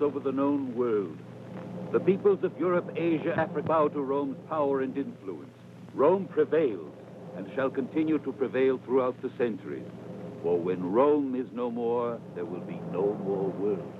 over the known world. The peoples of Europe, Asia, Africa bow to Rome's power and influence. Rome prevails and shall continue to prevail throughout the centuries. For when Rome is no more, there will be no more world.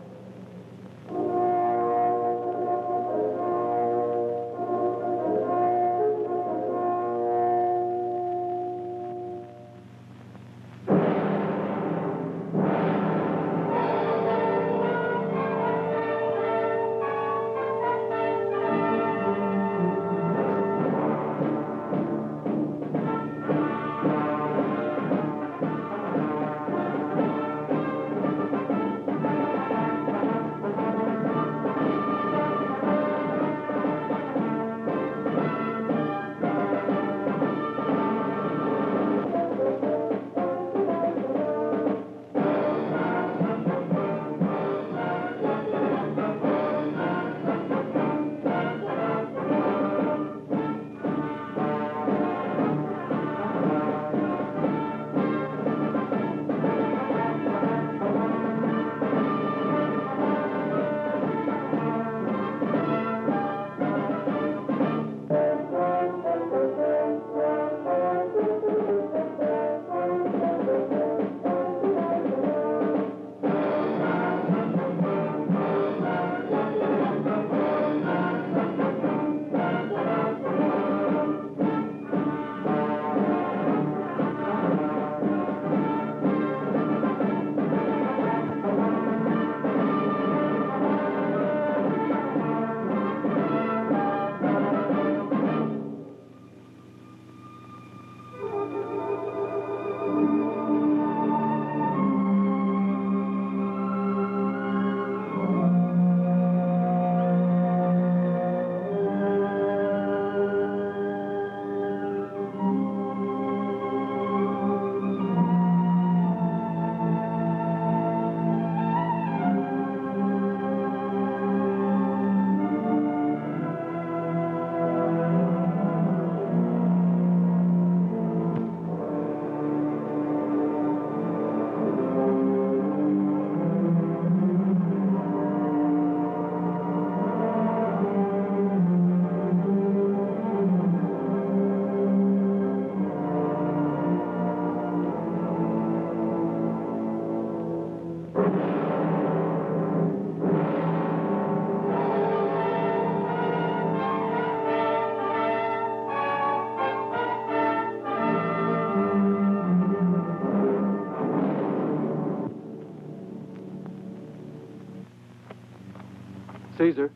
Caesar.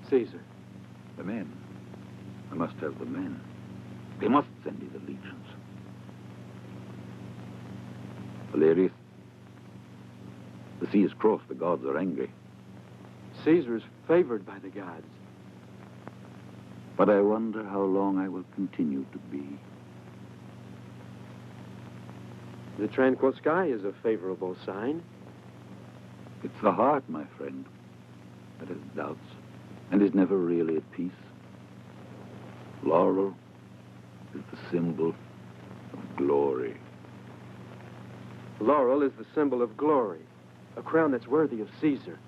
Caesar. The men. I must have the men. They must send me the legions. Valerius, the sea is crossed. The gods are angry. Caesar is favored by the gods. But I wonder how long I will continue to be. The tranquil sky is a favorable sign. It's the heart, my friend, that has doubts and is never really at peace. Laurel is the symbol of glory. Laurel is the symbol of glory, a crown that's worthy of Caesar.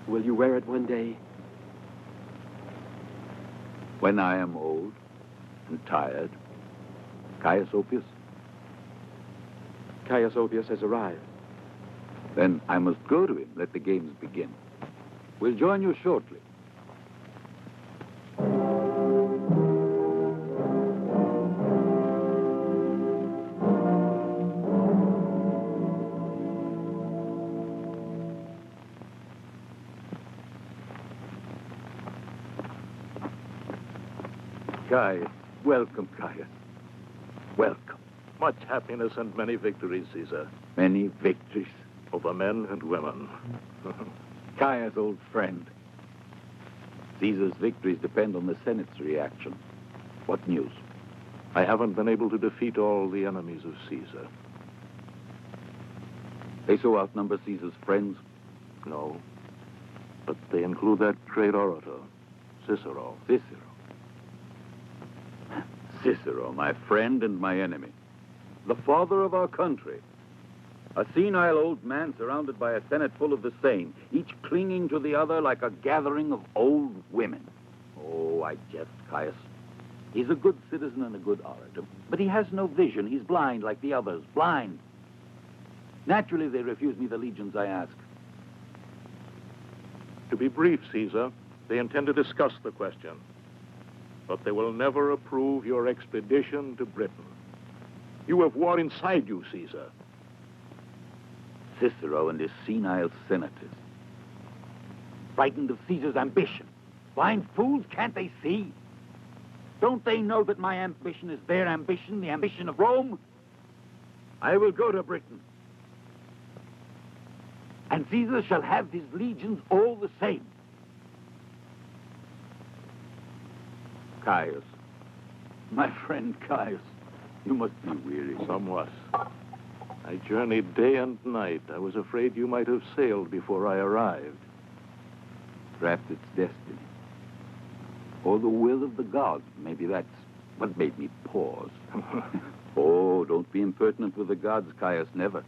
Will you wear it one day? When I am old and tired, Caius Oppius? Caius Oppius has arrived. Then I must go to him. Let the games begin. We'll join you shortly. Caius, welcome, Caius. Welcome. Much happiness and many victories, Caesar. Many victories. Over men and women. Caius, old friend. Caesar's victories depend on the Senate's reaction. What news? I haven't been able to defeat all the enemies of Caesar. They so outnumber Caesar's friends? No. But they include that great orator, Cicero. Cicero. Cicero, my friend and my enemy. The father of our country. A senile old man surrounded by a senate full of the same, each clinging to the other like a gathering of old women. Oh, I jest, Caius. He's a good citizen and a good orator, but he has no vision. He's blind like the others, blind. Naturally, they refuse me the legions I ask. To be brief, Caesar, they intend to discuss the question, but they will never approve your expedition to Britain. You have war inside you, Caesar. Cicero and his senile senators. Frightened of Caesar's ambition. Blind fools, can't they see? Don't they know that my ambition is their ambition, the ambition of Rome? I will go to Britain. And Caesar shall have his legions all the same. Caius, my friend Caius, you must be weary. Somewhat. I journeyed day and night. I was afraid you might have sailed before I arrived. Perhaps it's destiny. Or the will of the gods. Maybe that's what made me pause. Oh, don't be impertinent with the gods, Caius, never.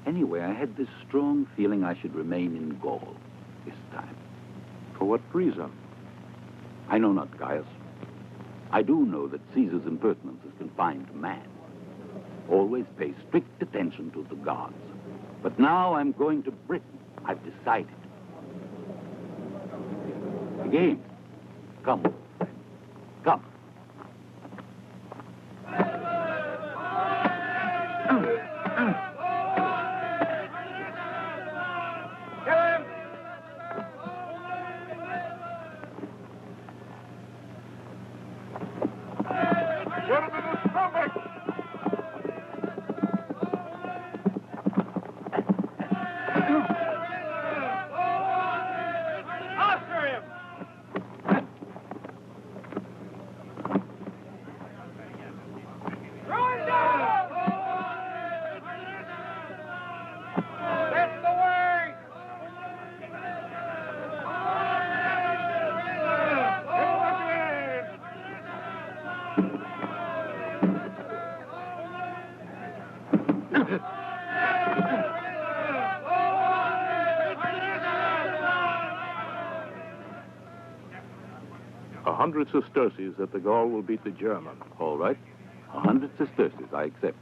Anyway, I had this strong feeling I should remain in Gaul this time. For what reason? I know not, Caius. I do know that Caesar's impertinence is confined to man. Always pay strict attention to the gods. But now I'm going to Britain. I've decided. The game. Come, friend. Come. A 100 sesterces that the Gaul will beat the German. All right. 100 sesterces, I accept.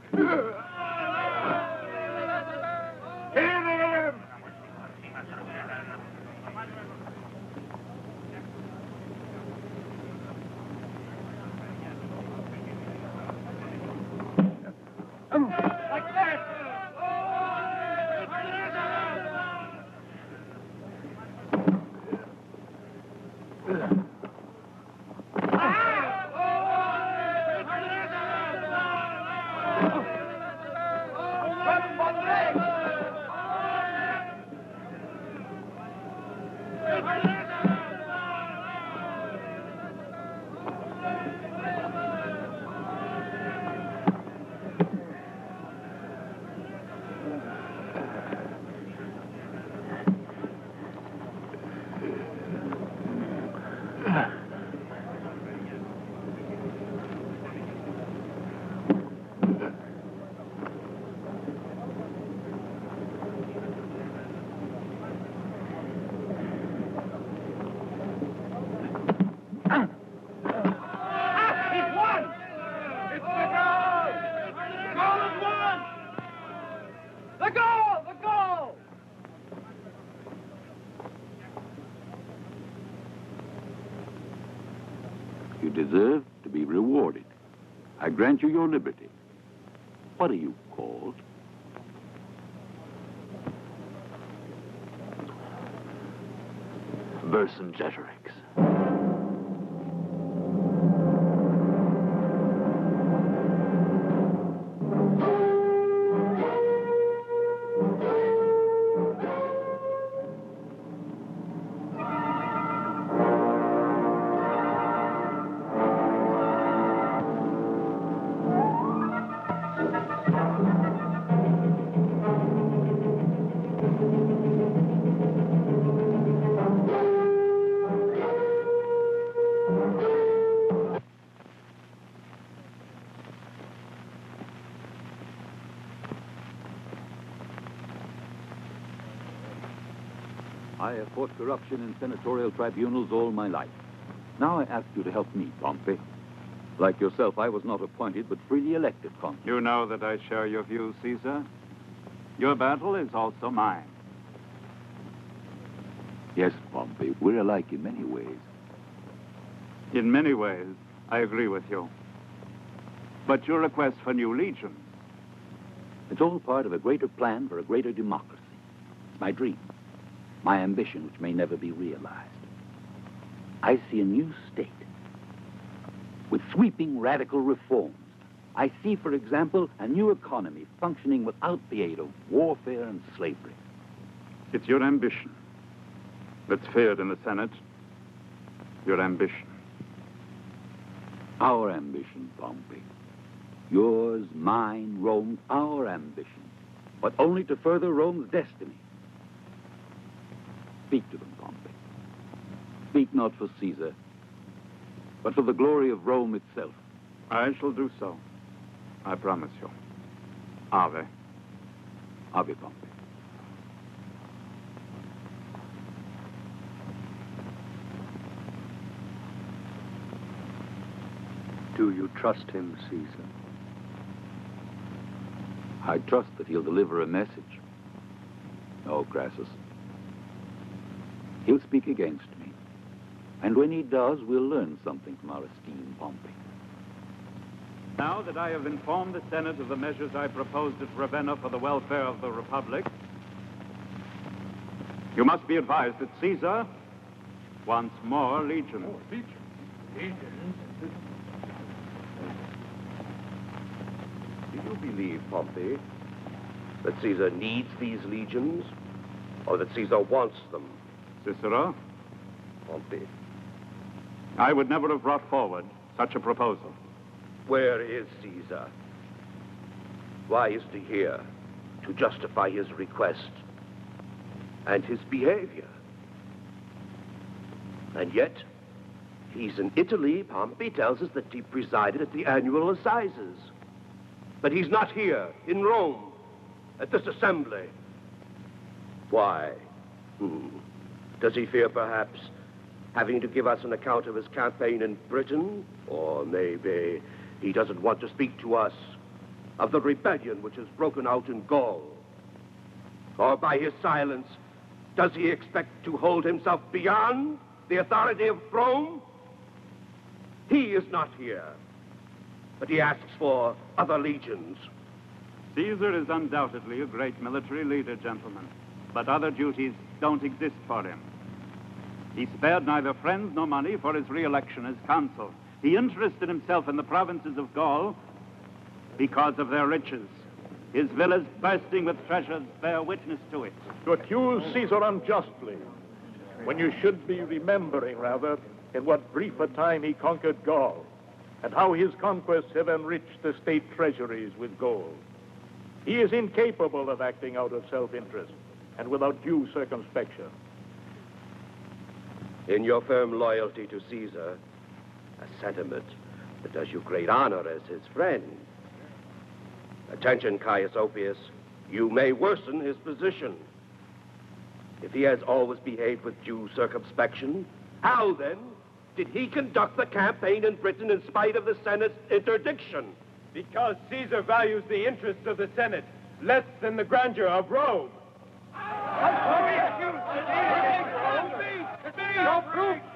You deserve to be rewarded. I grant you your liberty. What are you called? Vercingetorix. I have fought corruption in senatorial tribunals all my life. Now I ask you to help me, Pompey. Like yourself, I was not appointed, but freely elected consul. You know that I share your views, Caesar. Your battle is also mine. Yes, Pompey, we're alike in many ways. In many ways, I agree with you. But your request for new legions. It's all part of a greater plan for a greater democracy. It's my dream, my ambition, which may never be realized. I see a new state with sweeping radical reforms. I see, for example, a new economy functioning without the aid of warfare and slavery. It's your ambition that's feared in the Senate. Your ambition. Our ambition, Pompey. Yours, mine, Rome's, our ambition. But only to further Rome's destiny. Speak to them, Pompey. Speak not for Caesar, but for the glory of Rome itself. I shall do so. I promise you. Ave. Ave, Pompey. Do you trust him, Caesar? I trust that he'll deliver a message. No, Crassus. He'll speak against me. And when he does, we'll learn something from our esteemed Pompey. Now that I have informed the Senate of the measures I proposed at Ravenna for the welfare of the Republic, you must be advised that Caesar wants more legions. Do you believe, Pompey, that Caesar needs these legions, or that Caesar wants them? Cicero, Pompey, I would never have brought forward such a proposal. where is Caesar? Why isn't he here to justify his request and his behavior? And yet, he's in Italy. Pompey tells us that he presided at the annual assizes. But he's not here in Rome at this assembly. Why? Does he fear, perhaps, having to give us an account of his campaign in Britain? Or maybe he doesn't want to speak to us of the rebellion which has broken out in Gaul? Or by his silence, does he expect to hold himself beyond the authority of Rome? He is not here, but he asks for other legions. Caesar is undoubtedly a great military leader, gentlemen, but other duties don't exist for him. He spared neither friends nor money for his re-election as consul. He interested himself in the provinces of Gaul because of their riches. His villas bursting with treasures bear witness to it. To accuse Caesar unjustly, when you should be remembering, rather, in what brief a time he conquered Gaul, and how his conquests have enriched the state treasuries with gold. He is incapable of acting out of self-interest and without due circumspection. In your firm loyalty to Caesar, a sentiment that does you great honor as his friend. Attention, Caius Oppius, you may worsen his position. If he has always behaved with due circumspection, how then did he conduct the campaign in Britain in spite of the Senate's interdiction? Because Caesar values the interests of the Senate less than the grandeur of Rome.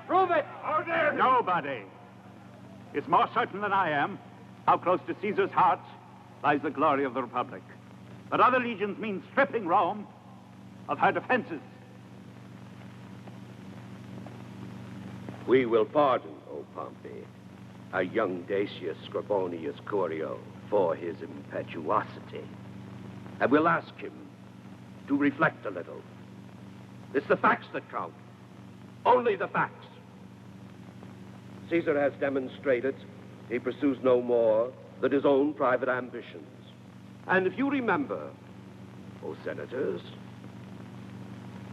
Prove it! Nobody is more certain than I am how close to Caesar's heart lies the glory of the Republic. But other legions mean stripping Rome of her defenses. We will pardon, O Pompey, a young Dacius Scribonius Curio for his impetuosity. And we'll ask him to reflect a little. It's the facts that count. Only the facts. Caesar has demonstrated he pursues no more than his own private ambitions. And if you remember, O senators,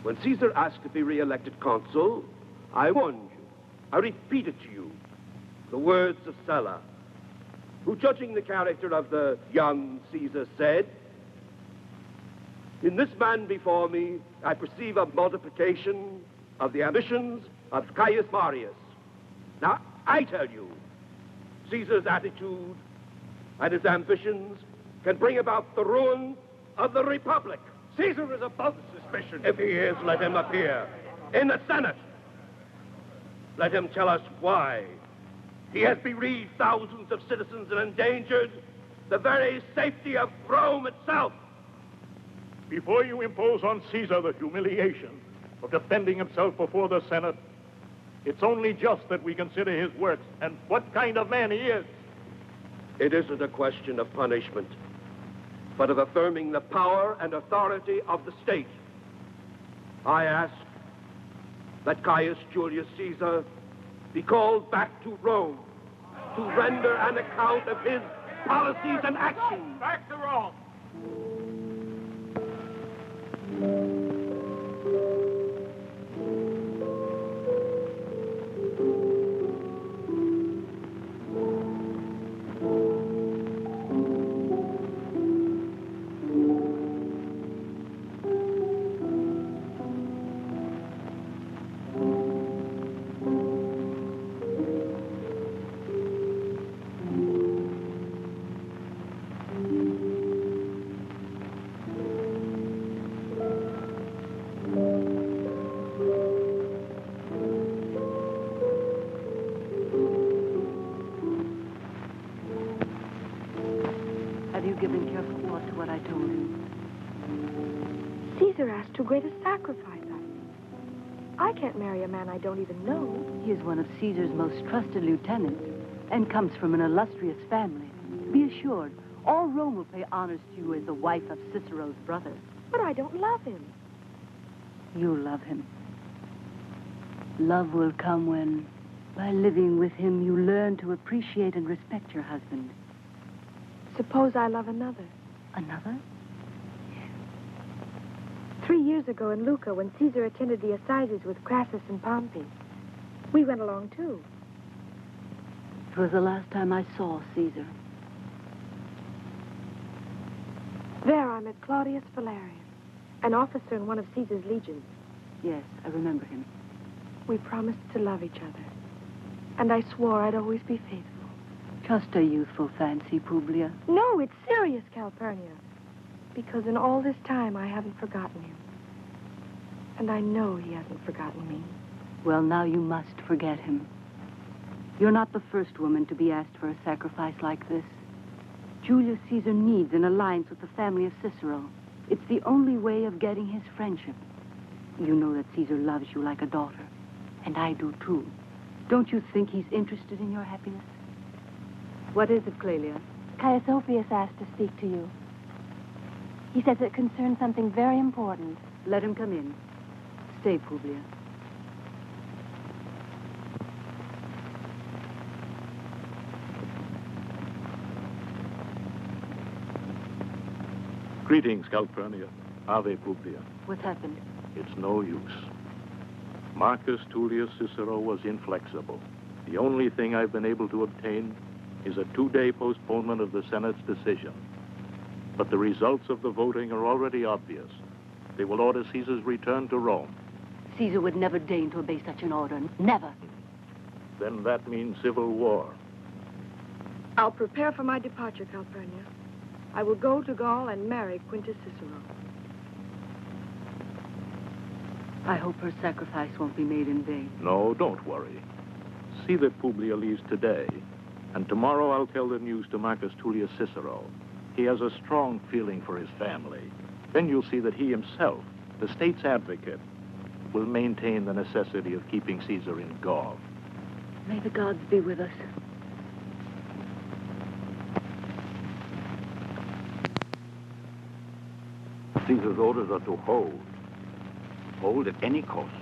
when Caesar asked to be re-elected consul, I warned you. I repeat it to you, the words of Sulla, who, judging the character of the young Caesar, said, In this man before me, I perceive a multiplication of the ambitions of Caius Marius. Now, I tell you, Caesar's attitude and his ambitions can bring about the ruin of the Republic. Caesar is above suspicion. If he is, let him appear in the Senate. Let him tell us why he has bereaved thousands of citizens and endangered the very safety of Rome itself. Before you impose on Caesar the humiliation of defending himself before the Senate, it's only just that we consider his works and what kind of man he is. It isn't a question of punishment, but of affirming the power and authority of the state. I ask that Caius Julius Caesar be called back to Rome to render an account of his policies and actions. Back to Rome. Have you given careful thought to what I told you? Caesar asked too great a sacrifice. I can't marry a man I don't even know. He is one of Caesar's most trusted lieutenants and comes from an illustrious family. Be assured, all Rome will pay honors to you as the wife of Cicero's brother. But I don't love him. You love him. Love will come when, by living with him, you learn to appreciate and respect your husband. Suppose I love another. Another? 3 years ago in Lucca, when Caesar attended the assizes with Crassus and Pompey, we went along too. It was the last time I saw Caesar. There I met Claudius Valerius, an officer in one of Caesar's legions. Yes, I remember him. We promised to love each other, and I swore I'd always be faithful. Just a youthful fancy, Publia. No, it's serious, Calpurnia. Because in all this time, I haven't forgotten him. And I know he hasn't forgotten me. Well, now you must forget him. You're not the first woman to be asked for a sacrifice like this. Julius Caesar needs an alliance with the family of Cicero. It's the only way of getting his friendship. You know that Caesar loves you like a daughter. And I do, too. Don't you think he's interested in your happiness? What is it, Clelia? Caius Ophius asked to speak to you. He says it concerns something very important. Let him come in. Stay, Publia. Greetings, Calpurnia. Ave Publia. What's happened? It's no use. Marcus Tullius Cicero was inflexible. The only thing I've been able to obtain is a 2-day postponement of the Senate's decision. But the results of the voting are already obvious. They will order Caesar's return to Rome. Caesar would never deign to obey such an order. Never. Then that means civil war. I'll prepare for my departure, Calpurnia. I will go to Gaul and marry Quintus Cicero. I hope her sacrifice won't be made in vain. No, don't worry. See that Publia leaves today, and tomorrow I'll tell the news to Marcus Tullius Cicero. He has a strong feeling for his family. Then you'll see that he himself, the state's advocate, will maintain the necessity of keeping Caesar in Gaul. May the gods be with us. Caesar's orders are to hold. Hold at any cost.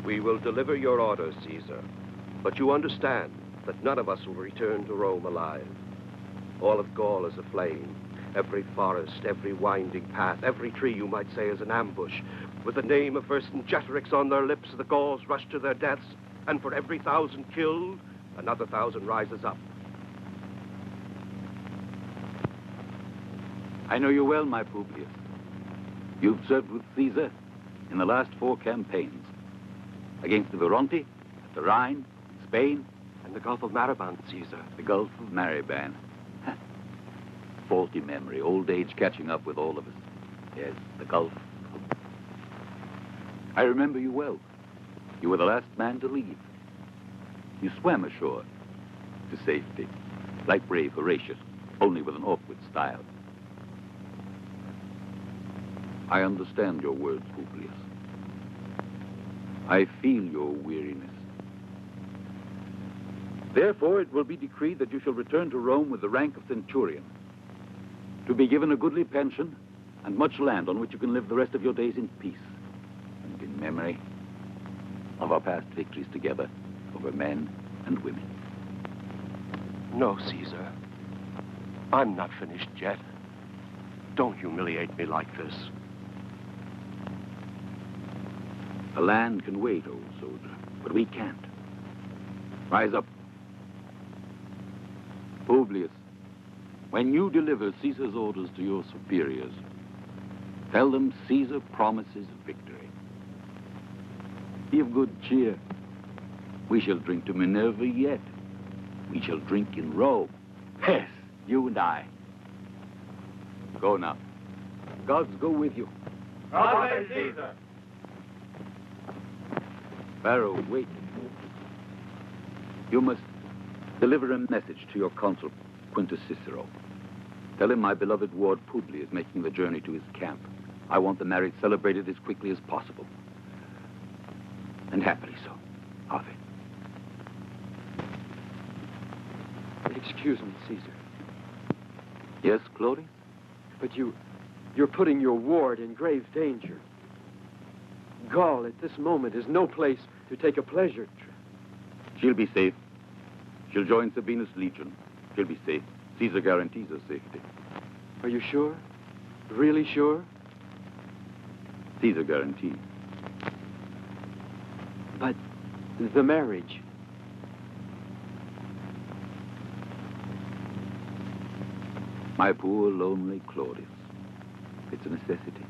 We will deliver your orders, Caesar. But you understand that none of us will return to Rome alive. All of Gaul is aflame. Every forest, every winding path, every tree, you might say, is an ambush. With the name of Vercingetorix on their lips, the Gauls rush to their deaths, and for every 1,000 killed, another 1,000 rises up. I know you well, my Publius. You've served with Caesar in the last 4 campaigns. Against the Veronti, the Rhine, Spain. And the Gulf of Mariband, Caesar. The Gulf of Mariband. Faulty memory, old age catching up with all of us. Yes, the Gulf. I remember you well. You were the last man to leave. You swam ashore to safety, like brave Horatius, only with an awkward style. I understand your words, Publius. I feel your weariness. Therefore, it will be decreed that you shall return to Rome with the rank of centurion, to be given a goodly pension and much land on which you can live the rest of your days in peace and in memory of our past victories together over men and women. No, Caesar. I'm not finished yet. Don't humiliate me like this. The land can wait, old soldier, but we can't. Rise up. Publius, when you deliver Caesar's orders to your superiors, tell them Caesar promises victory. Be of good cheer. We shall drink to Minerva yet. We shall drink in Rome. Yes, you and I. Go now. Gods go with you. Ave Caesar! Varro, wait. You must deliver a message to your consul, Quintus Cicero. Tell him my beloved ward Publius is making the journey to his camp. I want the marriage celebrated as quickly as possible. And happily so. Ave. Excuse me, Caesar. Yes, Claudius? But you're putting your ward in grave danger. Gaul at this moment is no place to take a pleasure trip. She'll be safe. She'll join Sabinus' legion. She'll be safe. Caesar guarantees her safety. Are you sure? Really sure? Caesar guarantees. But the marriage. My poor, lonely Claudius. It's a necessity.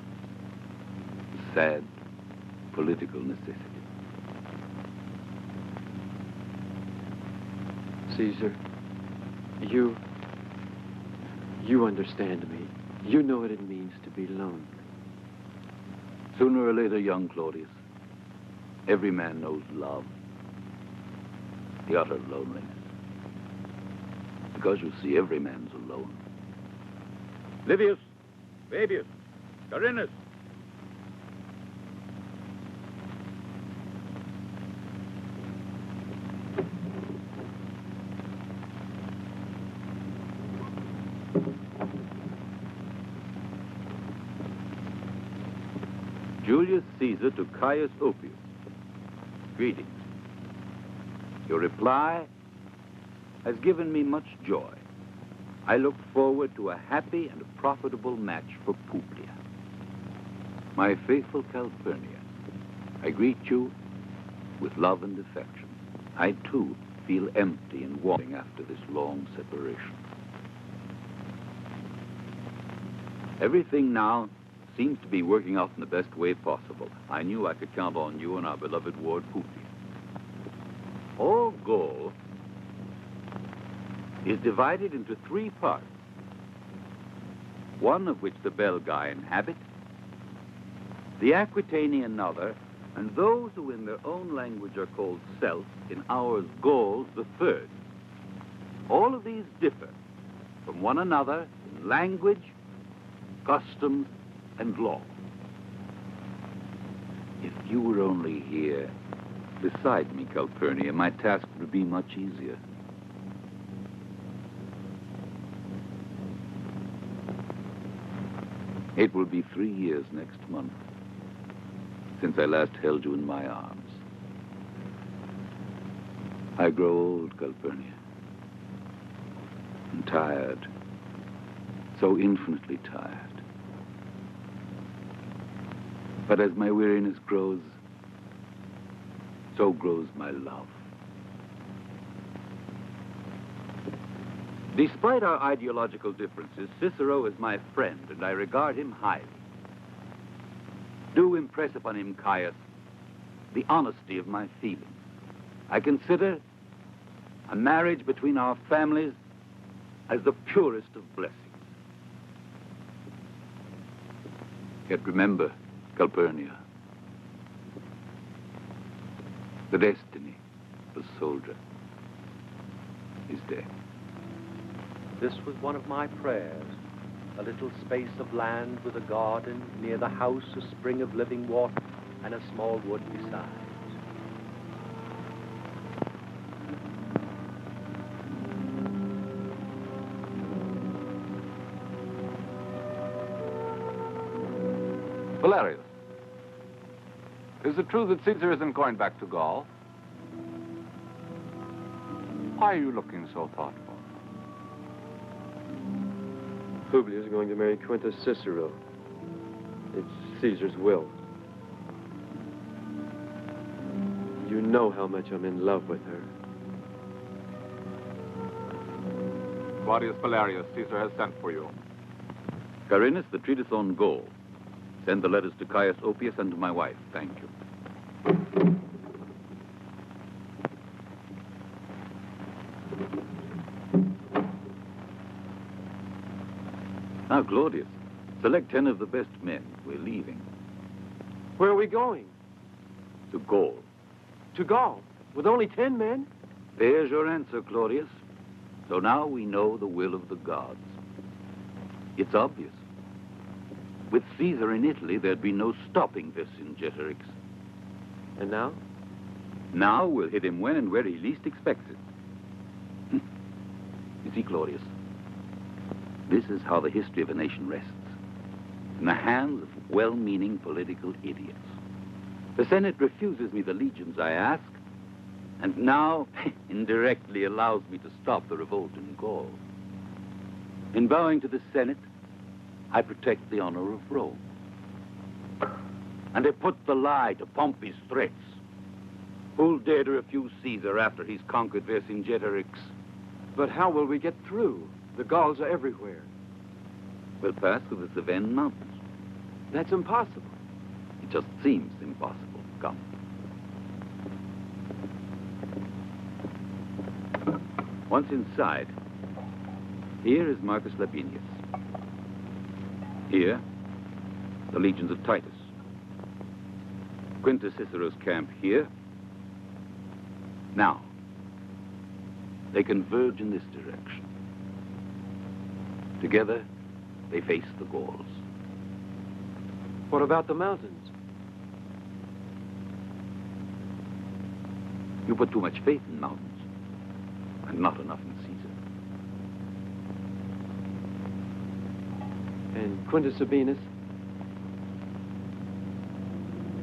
A sad, political necessity. Caesar, you understand me. You know what it means to be lonely. Sooner or later, young Claudius, every man knows love. The utter loneliness. Because you see, every man's alone. Livius, Fabius, Carinus. Julius Caesar to Caius Oppius. Greetings. Your reply has given me much joy. I look forward to a happy and a profitable match for Publius. My faithful Calpurnia, I greet you with love and affection. I, too, feel empty and wanting after this long separation. Everything now seems to be working out in the best way possible. I knew I could count on you and our beloved ward Publius. All Gaul is divided into 3 parts, one of which the Belgae inhabit, the Aquitani another, and those who in their own language are called Celts, in ours Gauls, the 3rd. All of these differ from one another in language, customs, and law. If you were only here beside me, Calpurnia, my task would be much easier. It will be 3 years next month since I last held you in my arms. I grow old, Calpurnia, and tired, so infinitely tired. But as my weariness grows, so grows my love. Despite our ideological differences, Cicero is my friend, and I regard him highly. Do impress upon him, Caius, the honesty of my feelings. I consider a marriage between our families as the purest of blessings. Yet remember, Calpurnia, the destiny of a soldier is death. This was one of my prayers. A little space of land with a garden, near the house a spring of living water, and a small wood besides. Valerius, is it true that Caesar isn't going back to Gaul? Why are you looking so thoughtful? Publius is going to marry Quintus Cicero. It's Caesar's will. You know how much I'm in love with her. Claudius Valerius, Caesar has sent for you. Carinus, the treatise on Gaul. Send the letters to Caius Oppius and to my wife. Thank you. Now, Claudius, select 10 of the best men. We're leaving. Where are we going? To Gaul. To Gaul? With only 10 men? There's your answer, Claudius. So now we know the will of the gods. It's obvious. With Caesar in Italy, there'd be no stopping Vercingetorix. And now? Now we'll hit him when and where he least expects it. You see, Claudius, this is how the history of a nation rests. In the hands of well-meaning political idiots. The Senate refuses me the legions I ask, and now indirectly allows me to stop the revolt in Gaul. In bowing to the Senate, I protect the honor of Rome. And I put the lie to Pompey's threats. Who'll dare to refuse Caesar after he's conquered Vercingetorix? But how will we get through? The Gauls are everywhere. We'll pass through the Cevennes Mountains. That's impossible. It just seems impossible. Come. Once inside, here is Marcus Labienus. Here, the legions of Titus. Quintus Cicero's camp here. Now, they converge in this direction. Together, they face the Gauls. What about the mountains? You put too much faith in mountains, and not enough in Caesar. And Quintus Sabinus?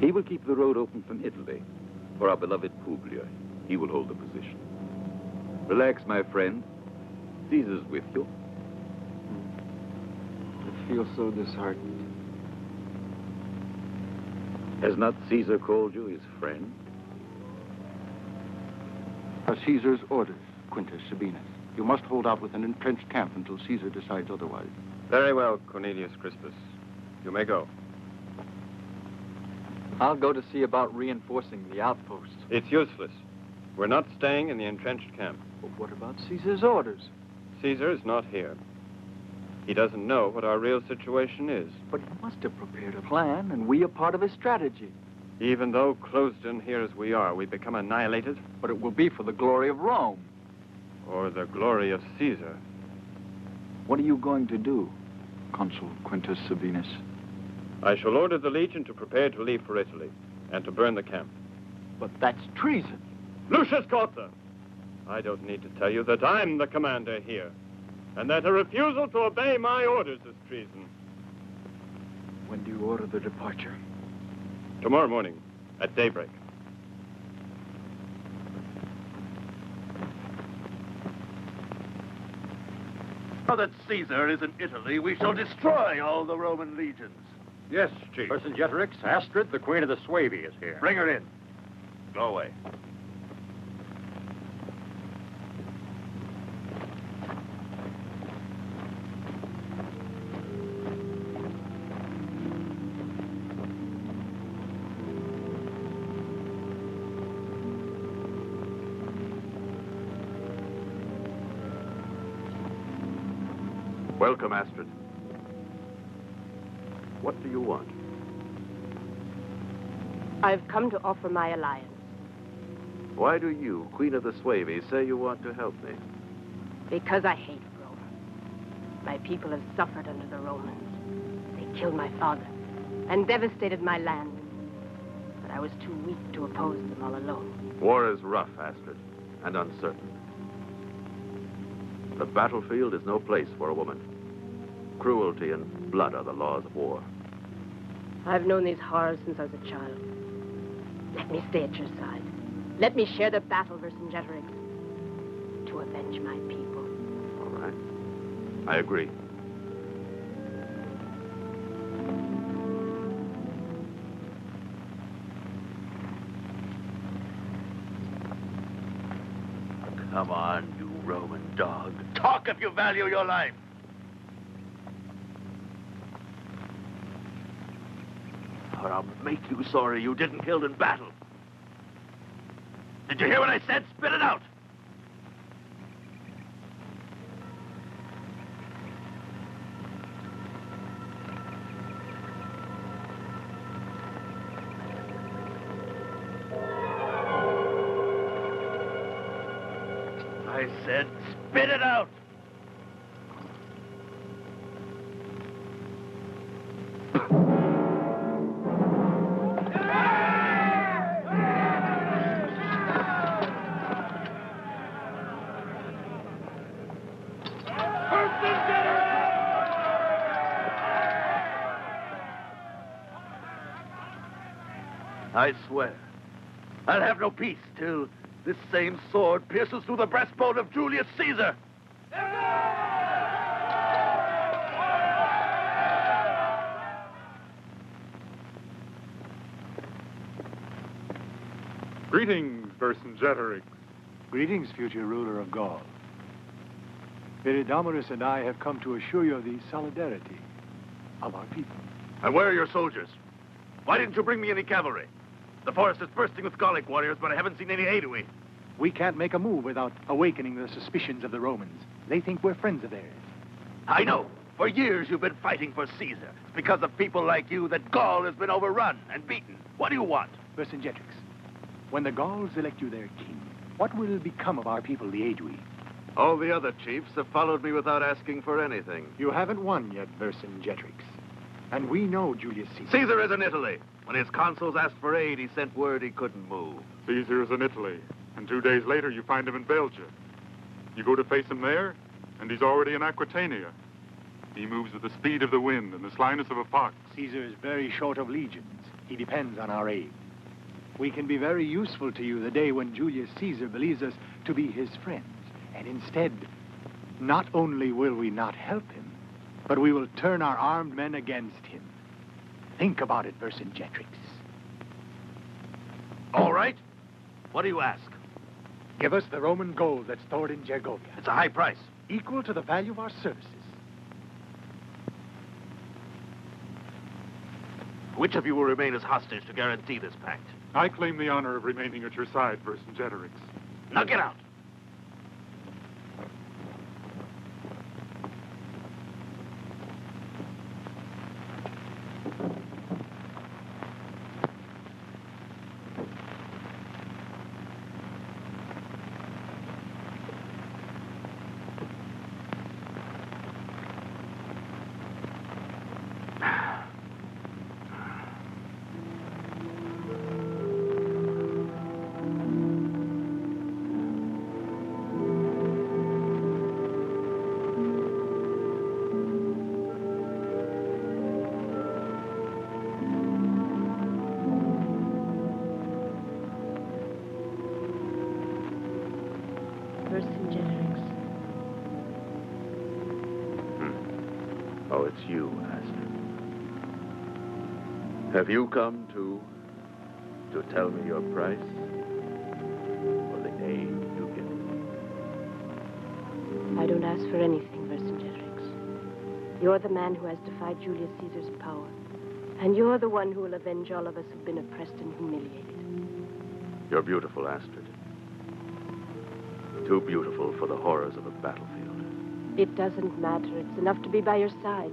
He will keep the road open from Italy for our beloved Publius. He will hold the position. Relax, my friend. Caesar's with you. I feel so disheartened. Has not Caesar called you his friend? Caesar's orders, Quintus Sabinus. You must hold out with an entrenched camp until Caesar decides otherwise. Very well, Cornelius Crispus. You may go. I'll go to see about reinforcing the outposts. It's useless. We're not staying in the entrenched camp. But what about Caesar's orders? Caesar is not here. He doesn't know what our real situation is. But he must have prepared a plan, and we are part of his strategy. Even though closed in here as we are, we become annihilated. But it will be for the glory of Rome. Or the glory of Caesar. What are you going to do, Consul Quintus Sabinus? I shall order the legion to prepare to leave for Italy and to burn the camp. But that's treason. Lucius Corta! I don't need to tell you that I'm the commander here, and that a refusal to obey my orders is treason. When do you order the departure? Tomorrow morning, at daybreak. Now that Caesar is in Italy, we shall destroy all the Roman legions. Yes, Chief. Vercingetorix, Astrid, the Queen of the Suevi, is here. Bring her in. Go away. Welcome, Astrid. What do you want? I've come to offer my alliance. Why do you, Queen of the Suevi, say you want to help me? Because I hate Rome. My people have suffered under the Romans. They killed my father and devastated my land. But I was too weak to oppose them all alone. War is rough, Astrid, and uncertain. The battlefield is no place for a woman. Cruelty and blood are the laws of war. I've known these horrors since I was a child. Let me stay at your side. Let me share the battle, Vercingetorix, to avenge my people. All right. I agree. Come on, you Roman dog. Talk if you value your life. Or I'll make you sorry you didn't kill in battle. Did you hear what I said? Spit it out! I said, spit it out! I swear, I'll have no peace till this same sword pierces through the breastbone of Julius Caesar. Greetings, Vercingetorix. Greetings, future ruler of Gaul. Viridomarus and I have come to assure you of the solidarity of our people. And where are your soldiers? Why didn't you bring me any cavalry? The forest is bursting with Gallic warriors, but I haven't seen any Aedui. We can't make a move without awakening the suspicions of the Romans. They think we're friends of theirs. I know. For years you've been fighting for Caesar. It's because of people like you that Gaul has been overrun and beaten. What do you want? Vercingetorix, when the Gauls elect you their king, what will become of our people, the Aedui? All the other chiefs have followed me without asking for anything. You haven't won yet, Vercingetorix. And we know Julius Caesar. Caesar is in Italy. When his consuls asked for aid, he sent word he couldn't move. Caesar is in Italy, and 2 days later you find him in Belgium. You go to face him there, and he's already in Aquitania. He moves with the speed of the wind and the slyness of a fox. Caesar is very short of legions. He depends on our aid. We can be very useful to you the day when Julius Caesar believes us to be his friends. And instead, not only will we not help him, but we will turn our armed men against him. Think about it, Vercingetorix. All right. What do you ask? Give us the Roman gold that's stored in Gergovia. It's a high price. Equal to the value of our services. Which of you will remain as hostage to guarantee this pact? I claim the honor of remaining at your side, Vercingetorix. Now get out. Oh, it's you, Astrid. Have you come to tell me your price? For the aid you give? I don't ask for anything, Vercingetorix. You're the man who has defied Julius Caesar's power. And you're the one who will avenge all of us who've been oppressed and humiliated. You're beautiful, Astrid. Too beautiful for the horrors of a battlefield. It doesn't matter. It's enough to be by your side.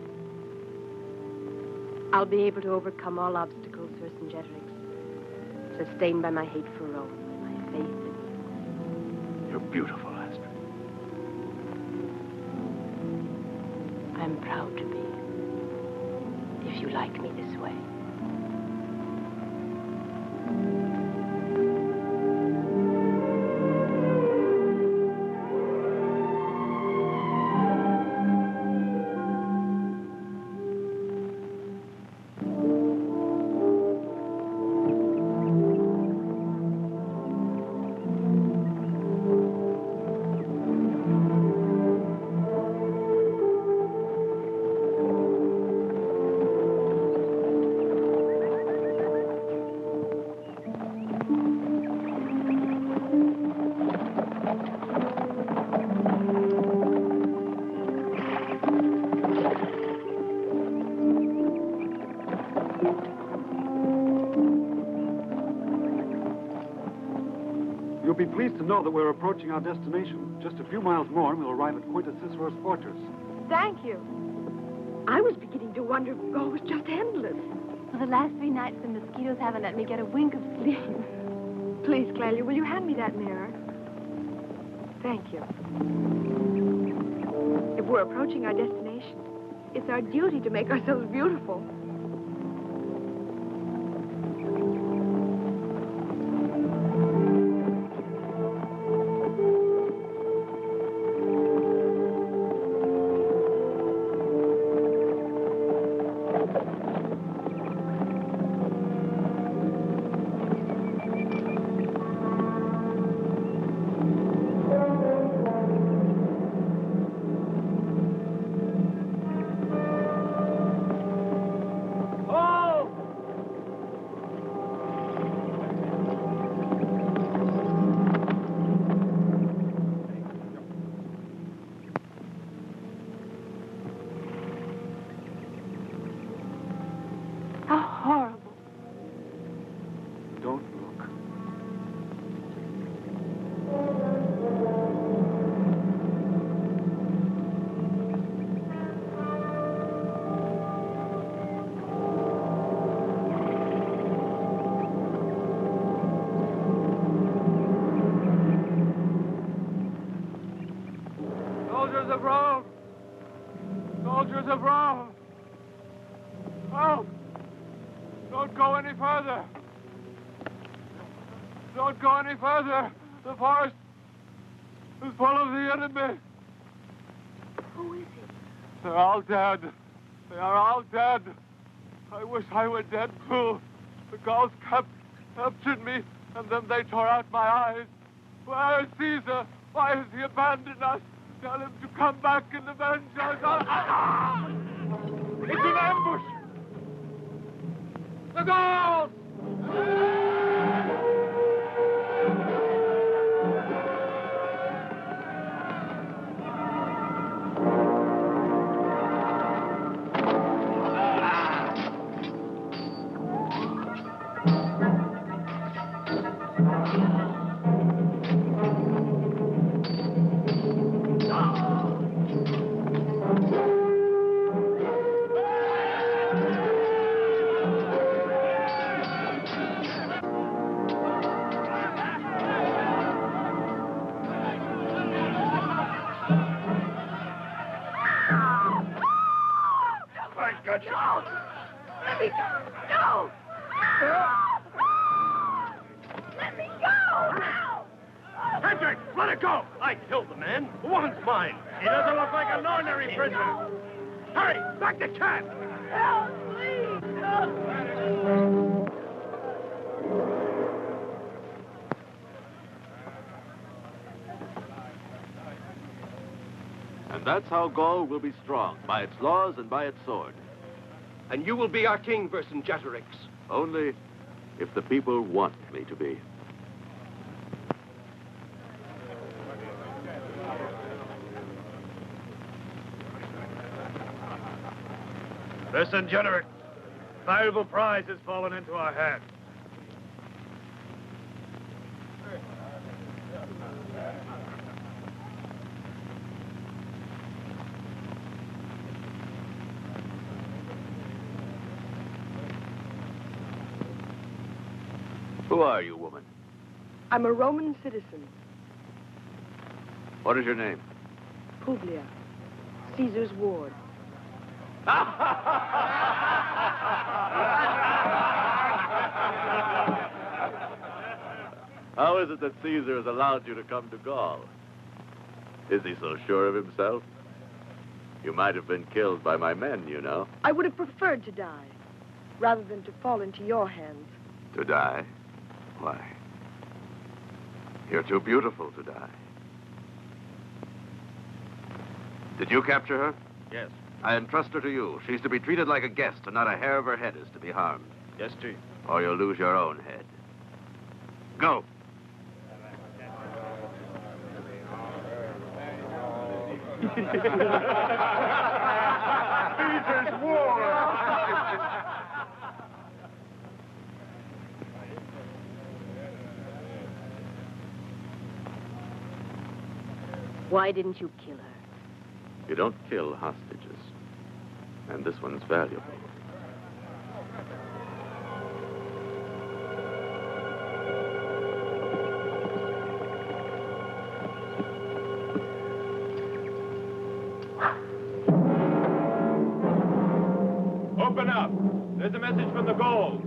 I'll be able to overcome all obstacles, Vercingetorix, sustained by my hate for Rome, my faith in you. You're beautiful, Astrid. I'm proud to be, if you like me this way. You'll be pleased to know that we're approaching our destination. Just a few miles more and we'll arrive at Quintus Cicero's fortress. Thank you. I was beginning to wonder if Gaul was just endless. For the last 3 nights, the mosquitoes haven't let me get a wink of sleep. Please, Clelia, will you hand me that mirror? Thank you. If we're approaching our destination, it's our duty to make ourselves beautiful. How horrible. Don't look. Soldiers of Rome! Soldiers of Rome! Oh! Don't go any further! Don't go any further! The forest is full of the enemy! Who is he? They're all dead. They are all dead. I wish I were dead too. The Gauls captured me, and then they tore out my eyes. Where is Caesar? Why has he abandoned us? Tell him to come back and avenge us. It's an ambush! The Gauls! No! Let me go! No! Let me go! Hendrik, let it go! I killed the man. The woman's mine. He doesn't look like an ordinary prisoner. Hurry, back to camp! Help, please! Help! And that's how Gaul will be strong, by its laws and by its sword. And you will be our king, Vercingetorix. Only if the people want me to be. Vercingetorix, valuable prize has fallen into our hands. Who are you, woman? I'm a Roman citizen, What is your name? Publia, Caesar's ward. How is it that Caesar has allowed you to come to Gaul? Is he so sure of himself? You might have been killed by my men, you know. I would have preferred to die, rather than to fall into your hands. To die? Why? You're too beautiful to die. Did you capture her? Yes. I entrust her to you. She's to be treated like a guest, and not a hair of her head is to be harmed. Yes, Chief. Or you'll lose your own head. Go. Caesar's war! Why didn't you kill her? You don't kill hostages. And this one's valuable. Open up. There's a message from the Gauls.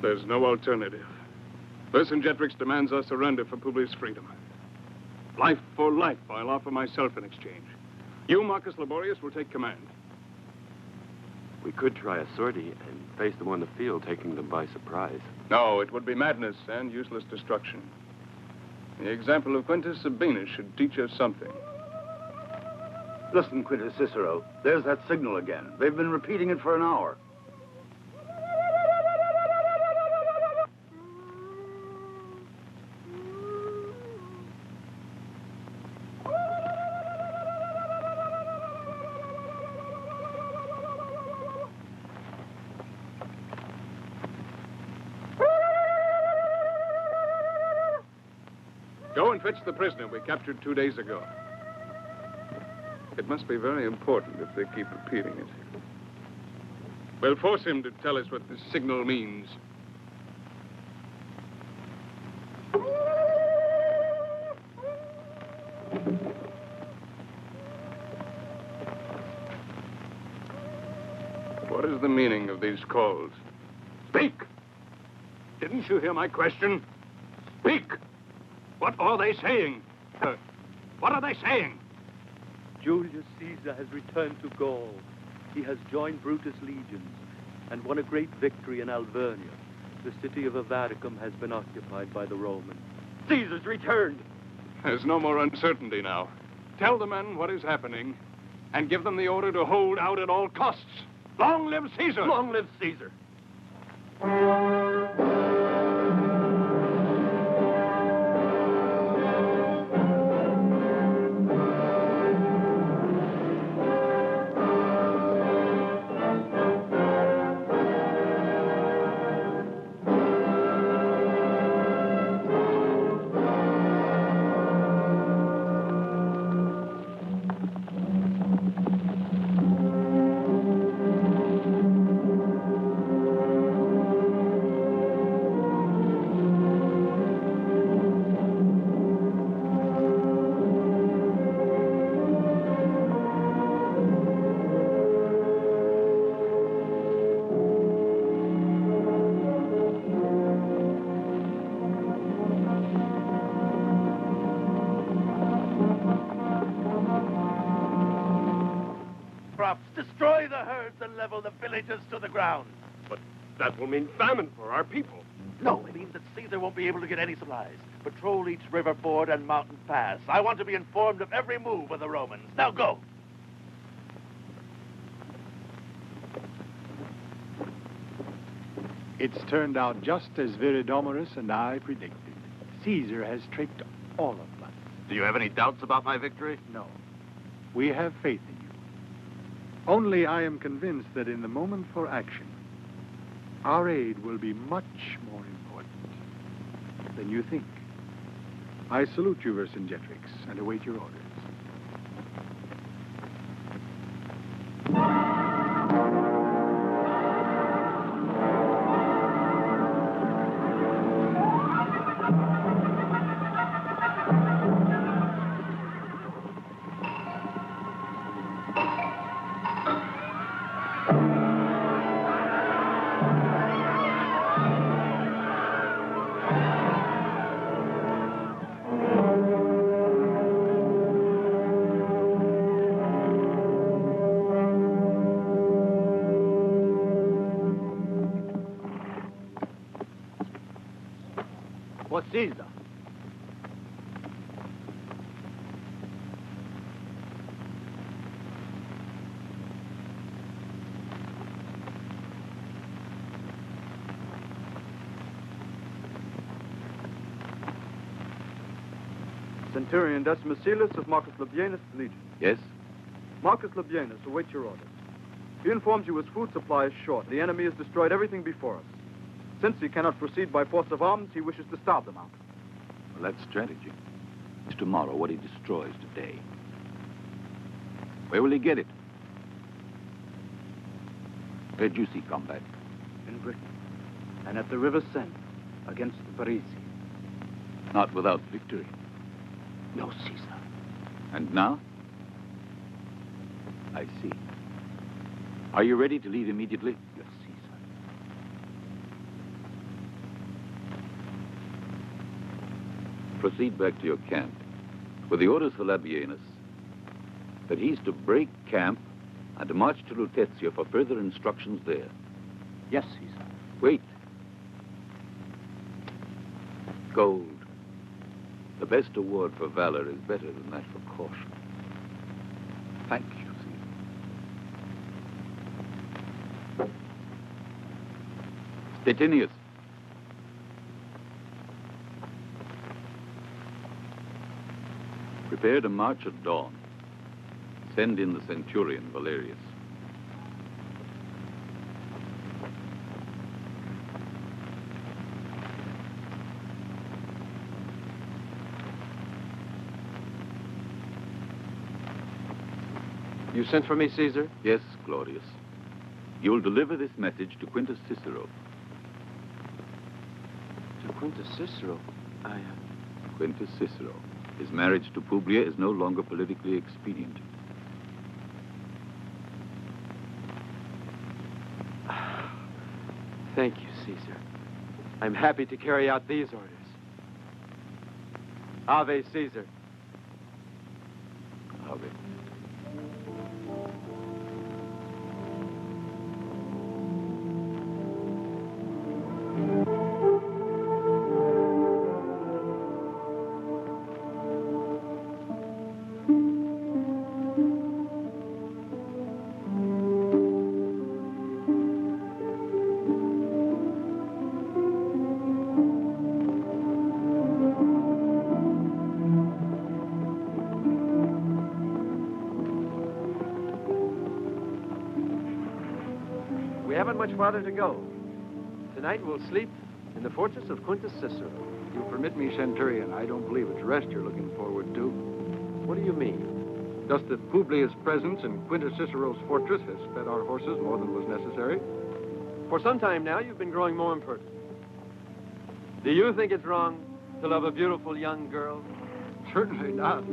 There's no alternative. Vercingetorix demands our surrender for Publius' freedom. Life for life, I'll offer myself in exchange. You, Marcus Laborius, will take command. We could try a sortie and face them on the field, taking them by surprise. No, it would be madness and useless destruction. The example of Quintus Sabinus should teach us something. Listen, Quintus Cicero. There's that signal again. They've been repeating it for an hour. Go and fetch the prisoner we captured 2 days ago. It must be very important if they keep repeating it. We'll force him to tell us what this signal means. What is the meaning of these calls? Speak! Didn't you hear my question? Speak! What are they saying? What are they saying? Julius Caesar has returned to Gaul. He has joined Brutus' legions and won a great victory in Alvernia. The city of Avaricum has been occupied by the Romans. Caesar's returned. There's no more uncertainty now. Tell the men what is happening and give them the order to hold out at all costs. Long live Caesar! Long live Caesar! Destroy the herds and level the villages to the ground. But that will mean famine for our people. No, it means that Caesar won't be able to get any supplies. Patrol each river ford and mountain pass. I want to be informed of every move of the Romans. Now go. It's turned out just as Viridomarus and I predicted. Caesar has tricked all of us. Do you have any doubts about my victory? No. We have faith in you. Only I am convinced that in the moment for action, our aid will be much more important than you think. I salute you, Vercingetorix, and await your orders. For Caesar. Centurion Decimus Celus of Marcus Labienus' legion. Yes? Marcus Labienus awaits your orders. He informs you his food supply is short. The enemy has destroyed everything before us. Since he cannot proceed by force of arms, he wishes to starve them out. Well, that's strategy. It's tomorrow what he destroys today. Where will he get it? Where'd you see combat? In Britain, and at the River Seine, against the Parisi. Not without victory. No, Caesar. And now? I see. Are you ready to leave immediately? Yes, Caesar. Proceed back to your camp with the orders for Labienus that he's to break camp and to march to Lutetia for further instructions there. Yes, Caesar. Wait. Gold. The best award for valor is better than that for caution. Thank you, Caesar. Statinius. Prepare to march at dawn. Send in the centurion, Valerius. You sent for me, Caesar? Yes, Claudius. You'll deliver this message to Quintus Cicero. To Quintus Cicero? Quintus Cicero. His marriage to Publia is no longer politically expedient. Thank you, Caesar. I'm happy to carry out these orders. Ave, Caesar. Ave. We haven't much farther to go. Tonight we'll sleep in the fortress of Quintus Cicero. You permit me, Centurion, I don't believe it's rest you're looking forward to. What do you mean? Just that Publia's presence in Quintus Cicero's fortress has fed our horses more than was necessary. For some time now, you've been growing more impertinent. Do you think it's wrong to love a beautiful young girl? Certainly not.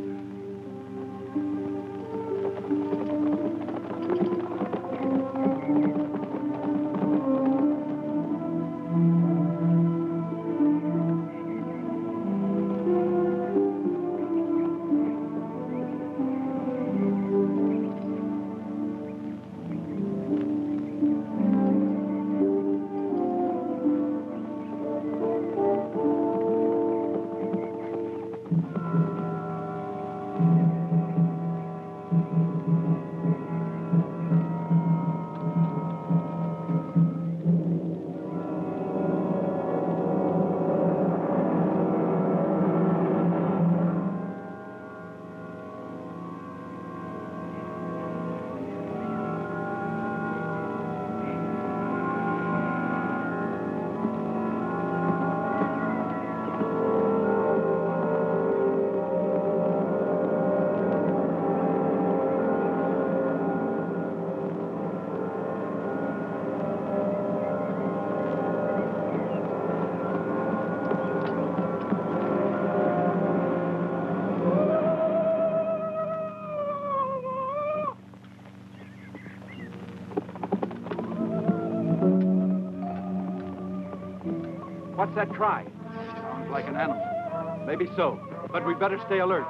What's that cry? Sounds like an animal. Maybe so, but we'd better stay alert.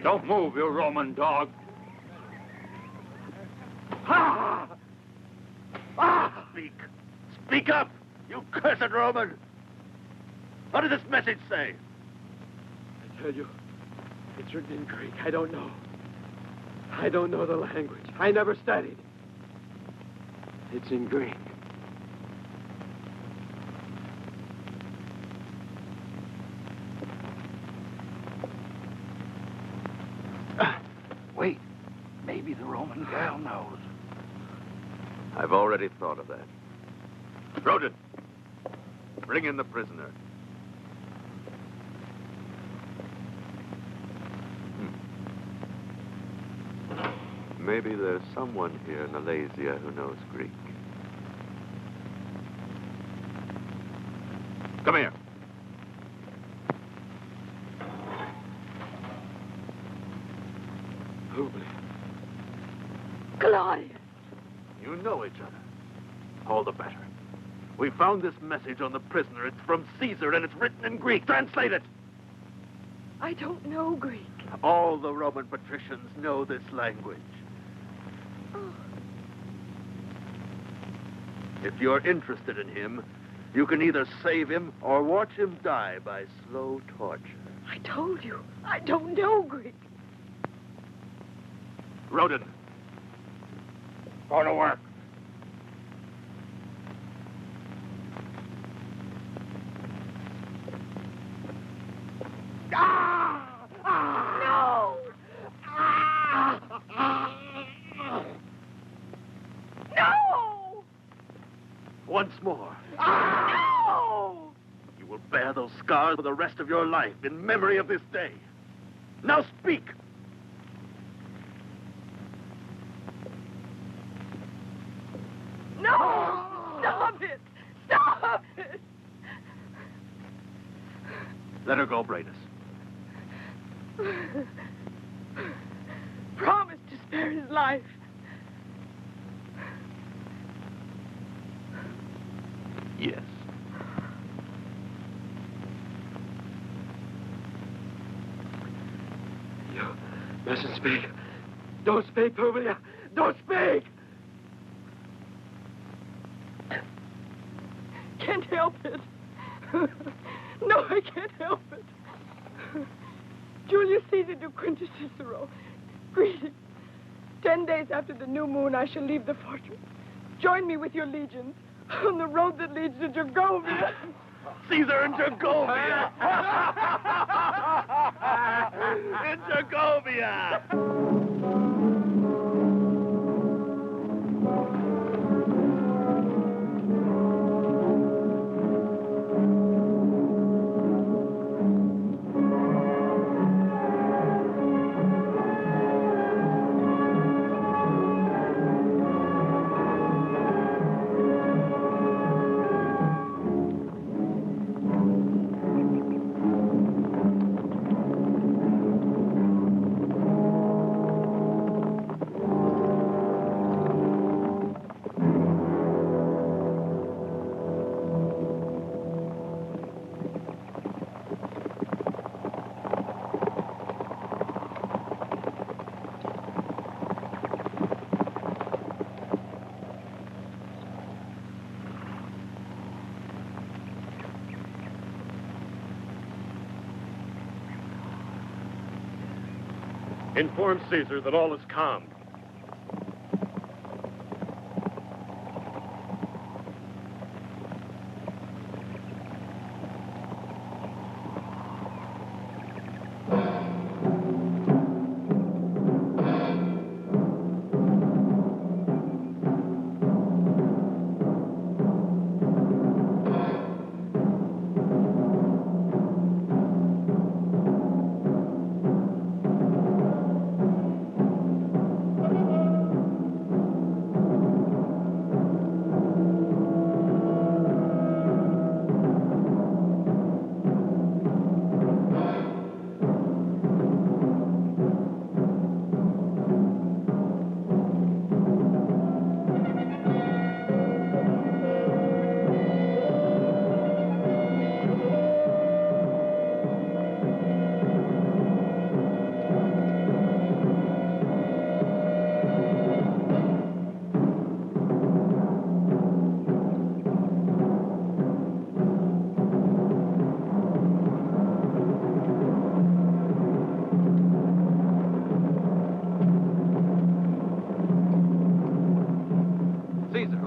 Don't move, you Roman dog. Speak. Speak up, you cursed Roman. What does this message say? I tell you, it's written in Greek. I don't know. I don't know the language. I never studied. It's in Greek. Wait. Maybe the Roman gal knows. I've already thought of that. Rodin, bring in the prisoner. Maybe there's someone here in Alasia who knows Greek. Come here. Publius. Claudius. You know each other. All the better. We found this message on the prisoner. It's from Caesar, and it's written in Greek. Translate it. I don't know Greek. All the Roman patricians know this language. Oh. If you're interested in him, you can either save him or watch him die by slow torture. I told you, I don't know Greek. Rodin, go to work. No! No! Once more. No! You will bear those scars for the rest of your life in memory of this day. Now speak. No! Stop it! Stop it! Let her go, Brandis. Promise to spare his life. Yes. You mustn't speak. Don't speak, Publius. Don't speak! Can't help it. No, I can't help it. Julius Caesar to Quintus Cicero. Greetings. 10 days after the new moon, I shall leave the fortress. Join me with your legions on the road that leads to Gergovia. Caesar in Gergovia! In Gergovia! Inform Caesar that all is calm.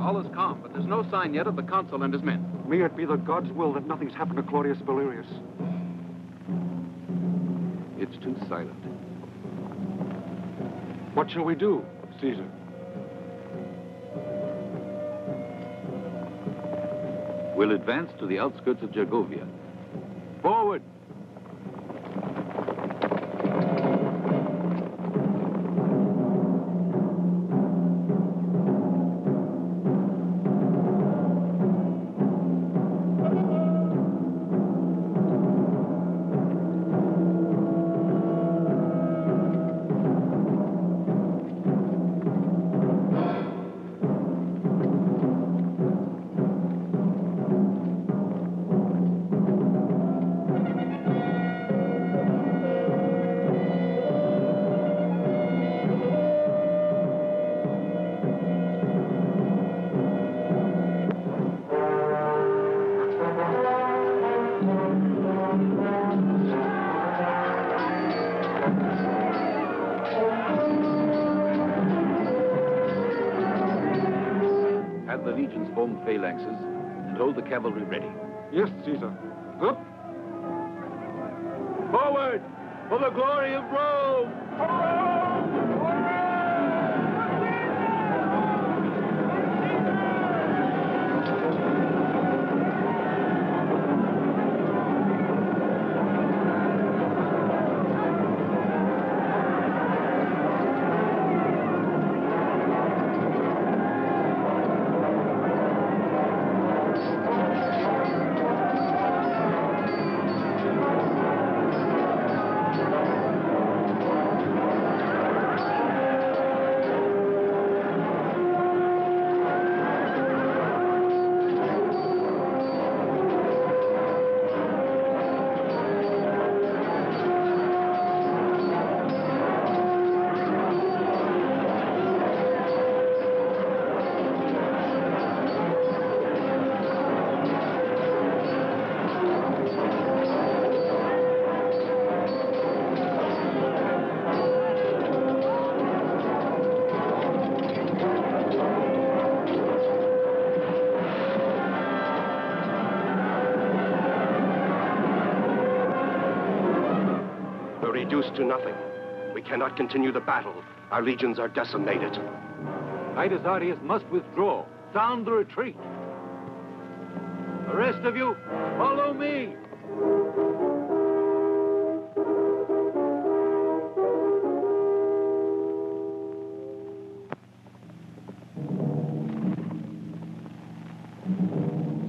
All is calm, but there's no sign yet of the consul and his men. May it be the God's will that nothing's happened to Claudius Valerius. It's too silent. What shall we do, Caesar? We'll advance to the outskirts of Gergovia. Forward! The legions form phalanxes and hold the cavalry ready. Yes, Caesar. Up! Forward! For the glory of Rome! Reduced to nothing. We cannot continue the battle. Our legions are decimated. Titus Artius must withdraw. Sound the retreat. The rest of you, follow me.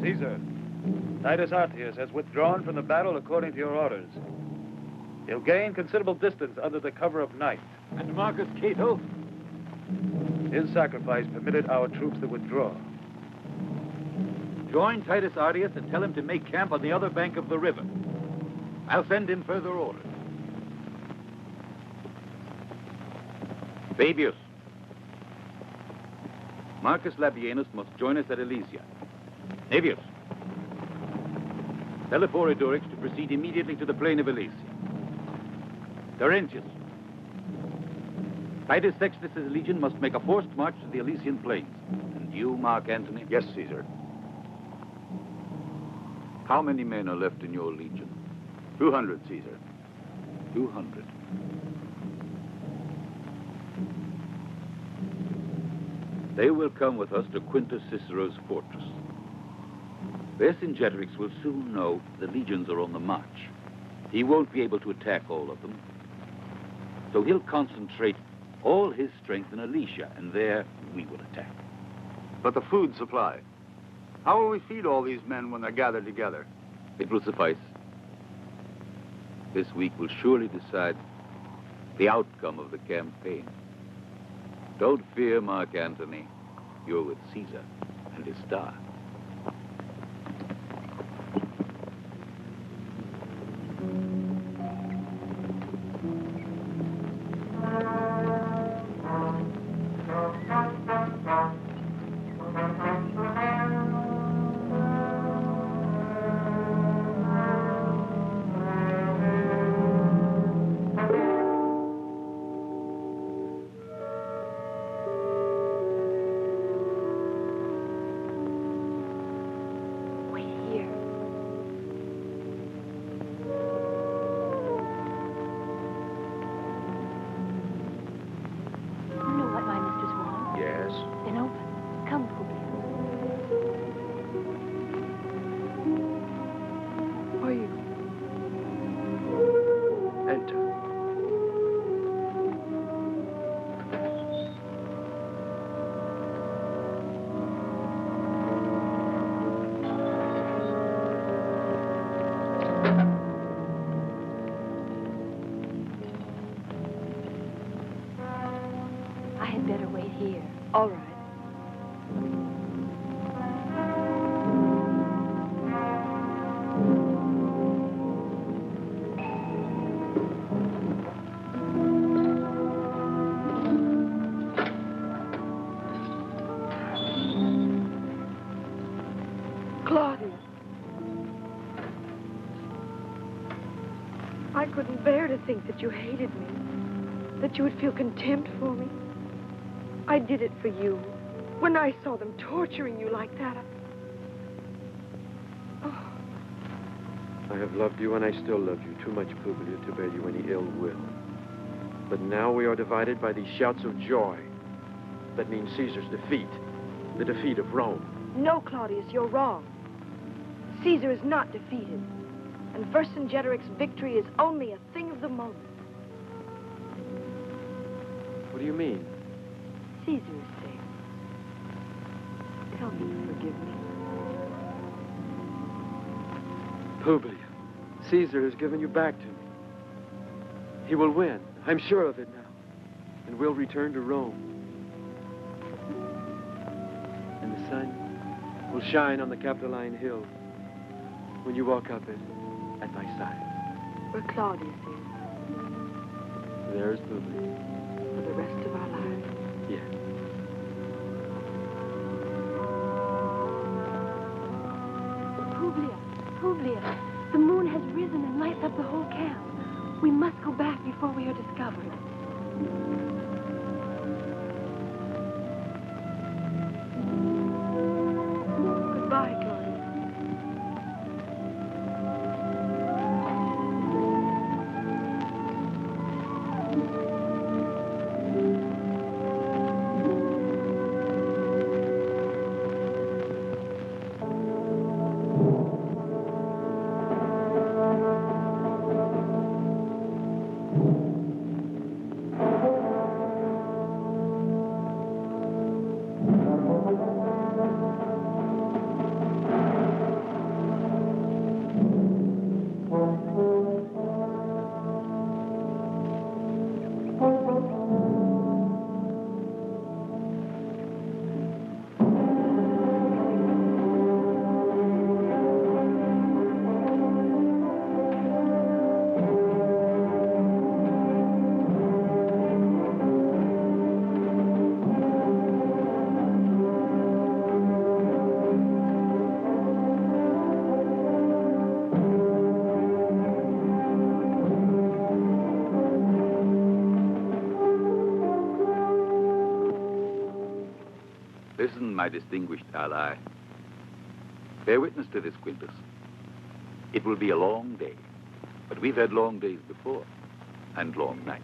Caesar, Titus Artius has withdrawn from the battle according to your orders. He'll gain considerable distance under the cover of night. And Marcus Cato? His sacrifice permitted our troops to withdraw. Join Titus Artius and tell him to make camp on the other bank of the river. I'll send in further orders. Fabius. Marcus Labienus must join us at Alesia. Navius. Tell Eporidorix to proceed immediately to the plain of Alesia. Terentius. Titus Sextus's legion must make a forced march to the Elysian plains. And you, Mark Antony? Yes, Caesar. How many men are left in your legion? 200, Caesar. 200. They will come with us to Quintus Cicero's fortress. Vercingetorix will soon know the legions are on the march. He won't be able to attack all of them. So he'll concentrate all his strength in Alesia, and there we will attack. But the food supply. How will we feed all these men when they're gathered together? It will suffice. This week will surely decide the outcome of the campaign. Don't fear, Mark Antony. You're with Caesar and his star. All right. Claudia. I couldn't bear to think that you hated me, that you would feel contempt for me. I did it for you. When I saw them torturing you like that, I have loved you and I still love you too much, Publilia, to bear you any ill will. But now we are divided by these shouts of joy. That means Caesar's defeat, the defeat of Rome. No, Claudius, you're wrong. Caesar is not defeated, and Vercingetorix's victory is only a thing of the moment. What do you mean? Caesar is safe. Tell me you forgive me. Publilia, Caesar has given you back to me. He will win. I'm sure of it now. And we'll return to Rome. And the sun will shine on the Capitoline Hill when you walk up it at my side. Where Claudius is. There's Publilia. For the rest of our lives. Yes. Publilia, the moon has risen and lights up the whole camp. We must go back before we are discovered. Goodbye, Claudia. my distinguished ally. Bear witness to this, Quintus. It will be a long day, but we've had long days before, and long nights.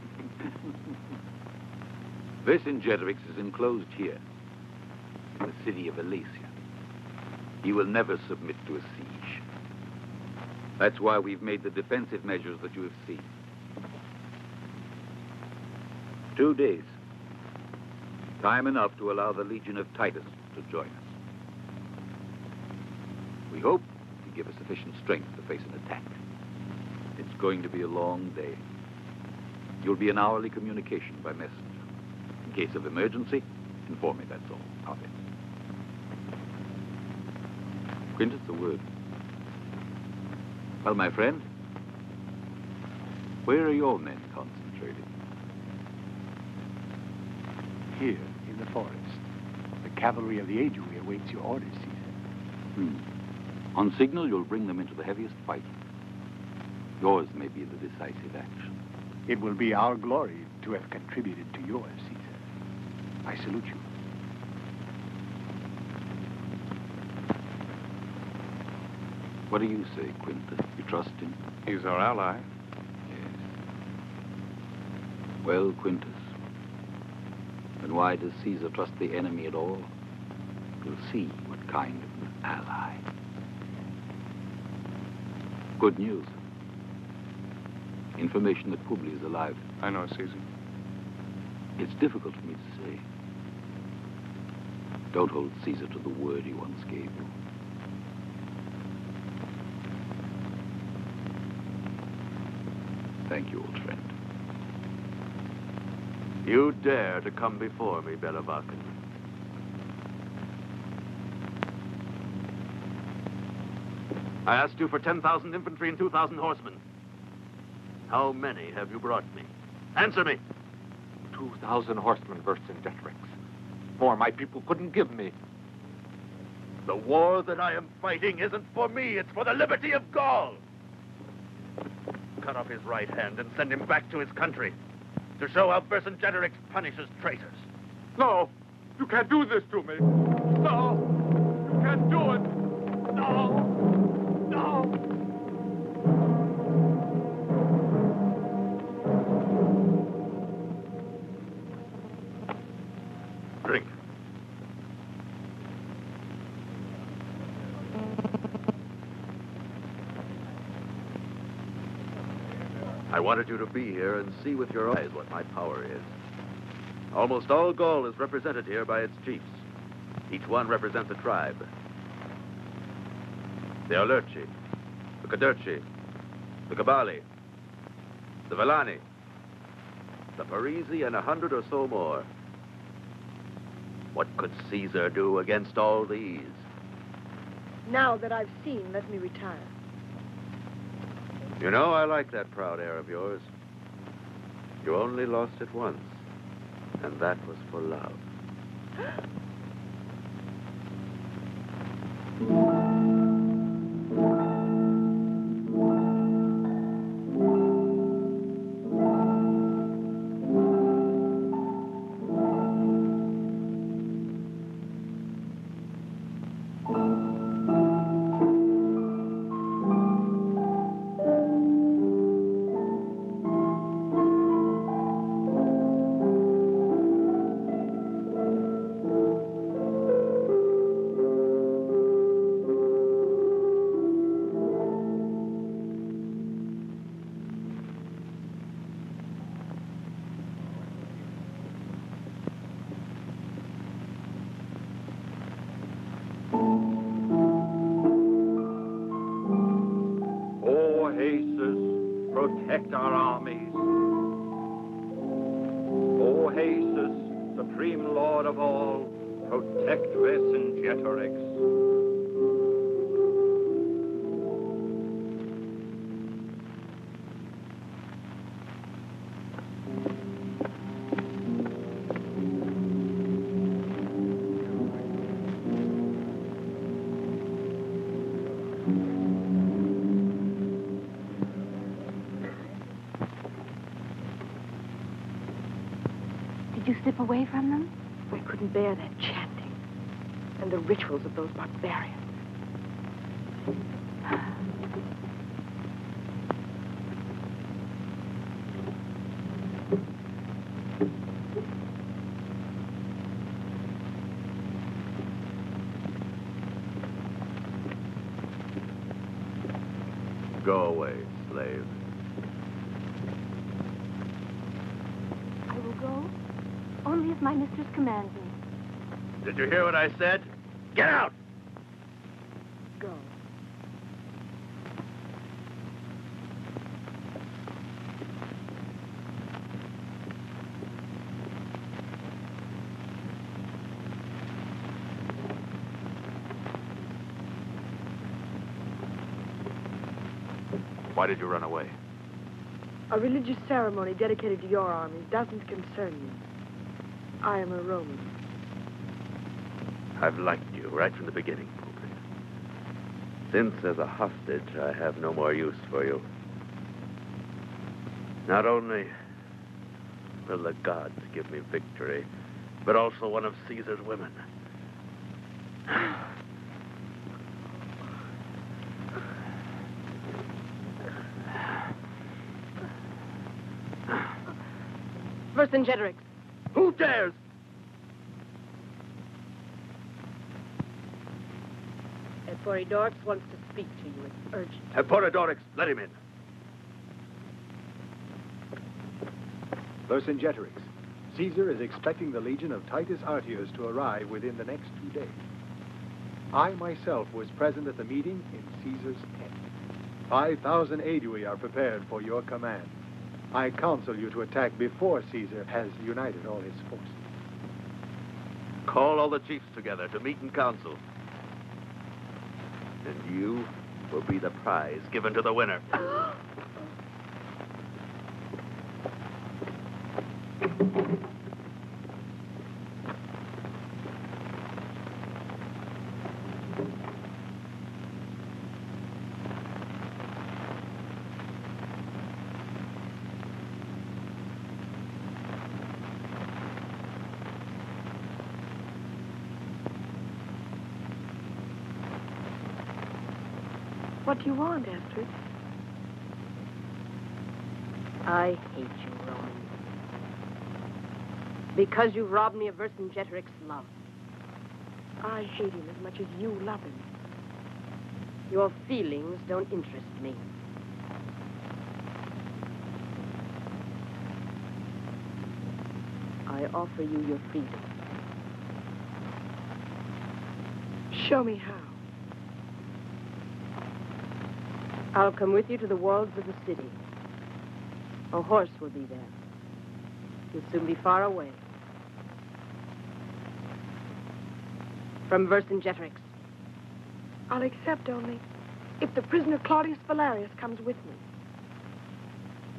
Vercingetorix is enclosed here, in the city of Alesia. He will never submit to a siege. That's why we've made the defensive measures that you have seen. 2 days. Time enough to allow the Legion of Titus to join us. We hope to give us sufficient strength to face an attack. It's going to be a long day. You'll be in hourly communication by messenger. In case of emergency, inform me, that's all. Copy. Quintus, a word. Well, my friend, where are your men concentrated? Here, in the forest. The cavalry of the Aedui awaits your orders, Caesar. On signal, you'll bring them into the heaviest fight. Yours may be the decisive action. It will be our glory to have contributed to yours, Caesar. I salute you. What do you say, Quintus? You trust him? He's our ally. Yes. Well, Quintus, then why does Caesar trust the enemy at all? We'll see what kind of ally. Good news. Information that Publius is alive. I know, Caesar. It's difficult for me to say. Don't hold Caesar to the word he once gave you. Thank you, old friend. You dare to come before me, Bellevacan. I asked you for 10,000 infantry and 2,000 horsemen. How many have you brought me? Answer me. 2,000 horsemen, Vercingetorix. More my people couldn't give me. The war that I am fighting isn't for me, it's for the liberty of Gaul. Cut off his right hand and send him back to his country to show how Vercingetorix punishes traitors. No, you can't do this to me. No, you can't do it. No, no. Drink. I wanted you to be here and see with your eyes what my power is. Almost all Gaul is represented here by its chiefs. Each one represents a tribe. The Alerci, the Cadurci, the Cabali, the Villani, the Parisi, and 100 or so more. What could Caesar do against all these? Now that I've seen, let me retire. You know, I like that proud air of yours. You only lost it once, and that was for love. Protect our armies. O Jesus, supreme Lord of all, protect Vercingetorix. Did you slip away from them? I couldn't bear that chanting. and the rituals of those barbarians. Go away, slave. I will go, only if my mistress commands me. Did you hear what I said? Get out! Go. Why did you run away? A religious ceremony dedicated to your armies doesn't concern me. I am a Roman. I've liked you right from the beginning, Publius. Since, as a hostage, I have no more use for you. Not only will the gods give me victory, but also one of Caesar's women. Vercingetorix. Who dares? Eporidorix wants to speak to you. It's urgent. Eporidorix, let him in. Vercingetorix, Caesar is expecting the legion of Titus Artius to arrive within the next 2 days. I myself was present at the meeting in Caesar's tent. 5,000 Aedui are prepared for your command. I counsel you to attack before Caesar has united all his forces. Call all the chiefs together to meet in council. And you will be the prize given to the winner. What do you want, Astrid? I hate you, Roman. Because you robbed me of Vercingetorix's love. I hate him as much as you love him. Your feelings don't interest me. I offer you your freedom. Show me how. I'll come with you to the walls of the city. A horse will be there. You'll soon be far away. From Vercingetorix. I'll accept only if the prisoner Claudius Valerius comes with me.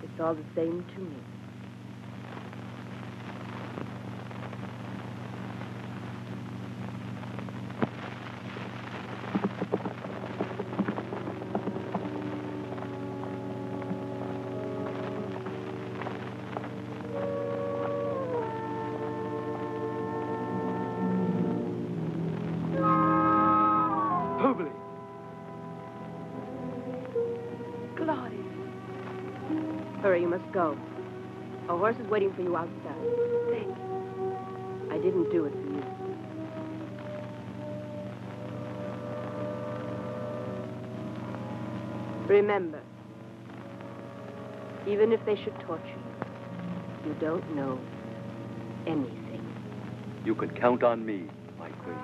It's all the same to me. Hurry, you must go. A horse is waiting for you outside. Thank you. I didn't do it for you. Remember, even if they should torture you, you don't know anything. You can count on me, my queen.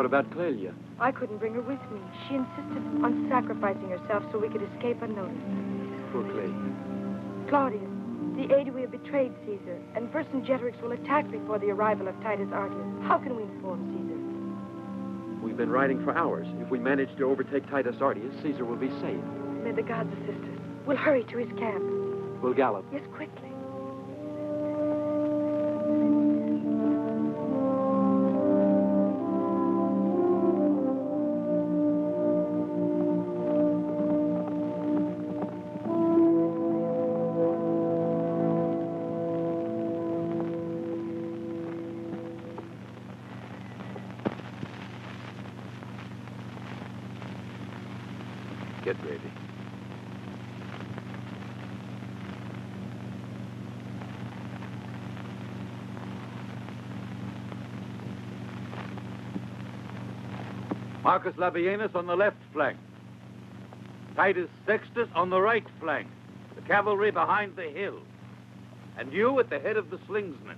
about Clelia? I couldn't bring her with me. She insisted on sacrificing herself so we could escape unnoticed. Poor Clelia. Claudius, the Aedui have betrayed Caesar, and Vercingetorix will attack before the arrival of Titus Artius. How can we inform Caesar? We've been riding for hours. If we manage to overtake Titus Artius, Caesar will be safe. May the gods assist us. We'll hurry to his camp. We'll gallop. Yes, quickly. Get ready. Marcus Labienus on the left flank. Titus Sextus on the right flank. The cavalry behind the hill. And you at the head of the slingsmen.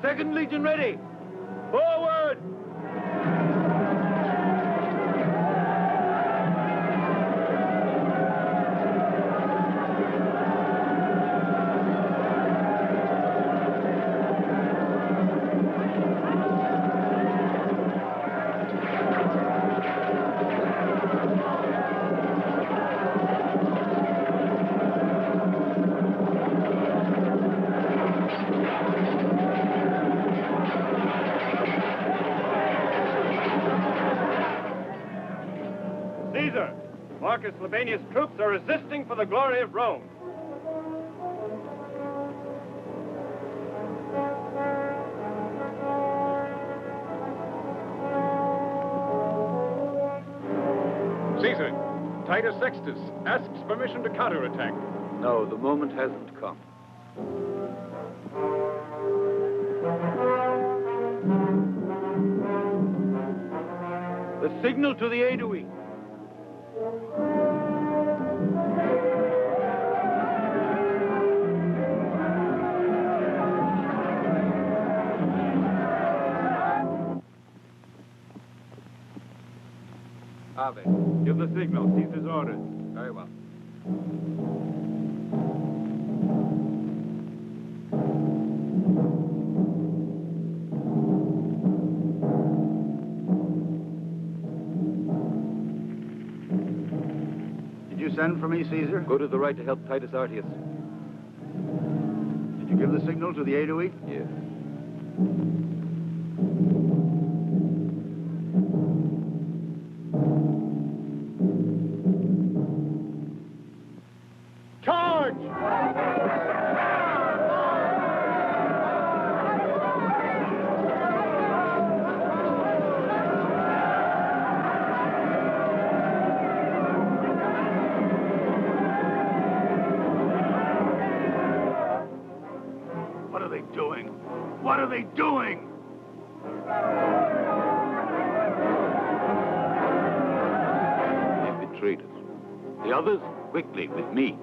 Second Legion ready. Forward! Caesar, Marcus Labienus' troops are resisting for the glory of Rome. Caesar, Titus Sextus asks permission to counterattack. No, the moment hasn't come. The signal to the Aedui. Ave. Give the signal. Caesar's orders. Very well. Did you send for me, Caesar? Go to the right to help Titus Artius. Did you give the signal to the Aedui? Yes. Charge! What are they doing? What are they doing? They betrayed us. The others, quickly, with me.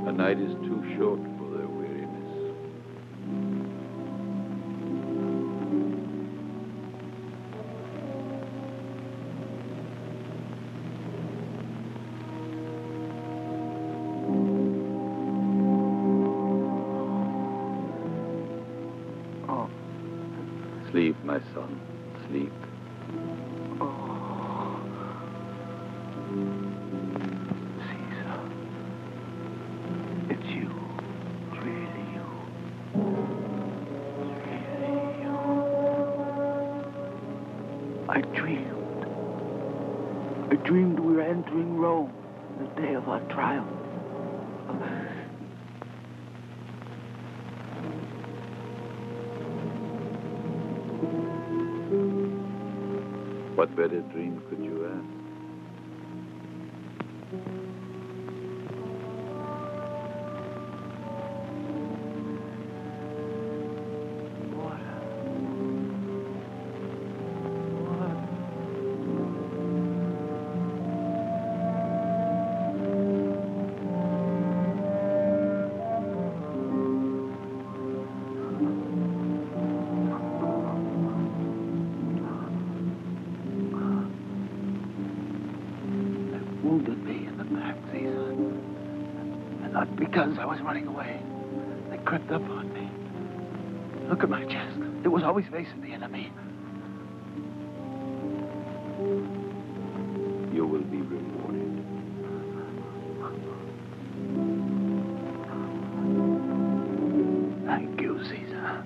The night is too short for their weariness. Oh. Sleep, my son, sleep. It's you. It's really you. It's really you. I dreamed we were entering Rome, the day of our triumph. What better dream could you ask? Wounded me in the back, Caesar. And not because I was running away. They crept up on me. Look at my chest. It was always facing the enemy. You will be rewarded. Thank you, Caesar.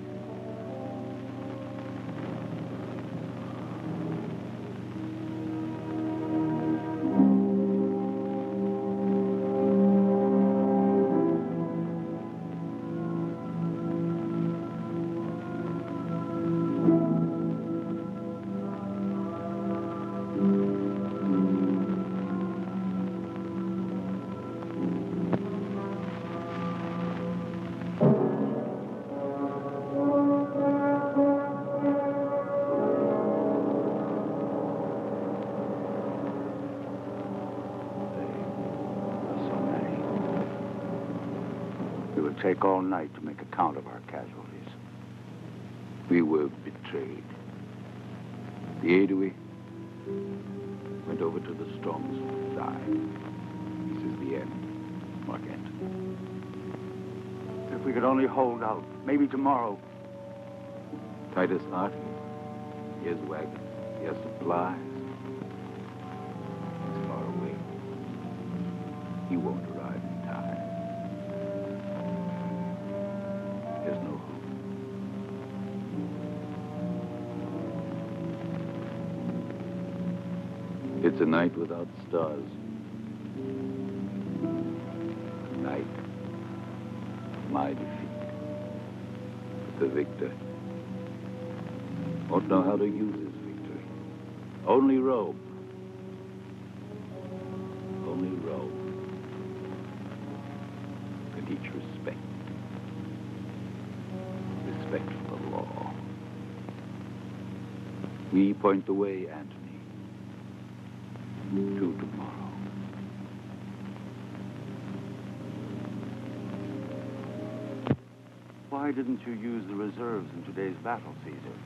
It'll take all night to make a count of our casualties. We were betrayed. The Aedui went over to the strong's side. This is the end, Marquette. If we could only hold out, maybe tomorrow. Titus Hart, he has wagons, he has supplies. He's far away. He won't arrive in time. There's no hope. It's a night without stars. A night of my defeat. The victor won't know how to use his victory. Only Rome. Only Rome can teach respect. Respect for the law. We point the way, Antony. To tomorrow. Why didn't you use the reserves in today's battle, Caesar?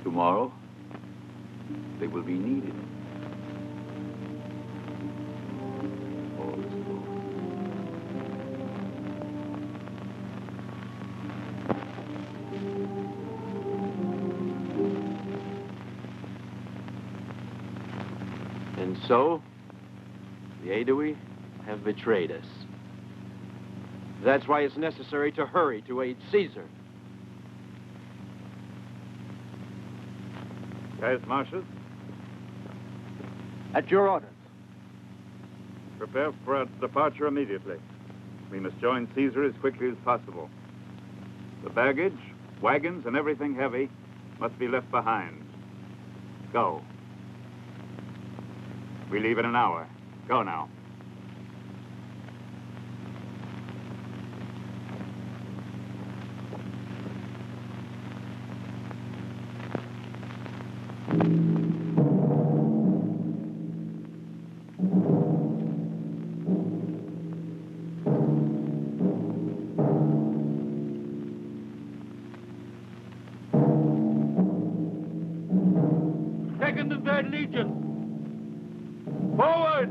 Tomorrow, they will be needed. All is lost. And so, the Aedui have betrayed us. That's why it's necessary to hurry to aid Caesar. Caius Marcius, At your orders. prepare for our departure immediately. We must join Caesar as quickly as possible. The baggage, wagons, and everything heavy must be left behind. Go. We leave in an hour. Go now. Second and Third Legion. Forward!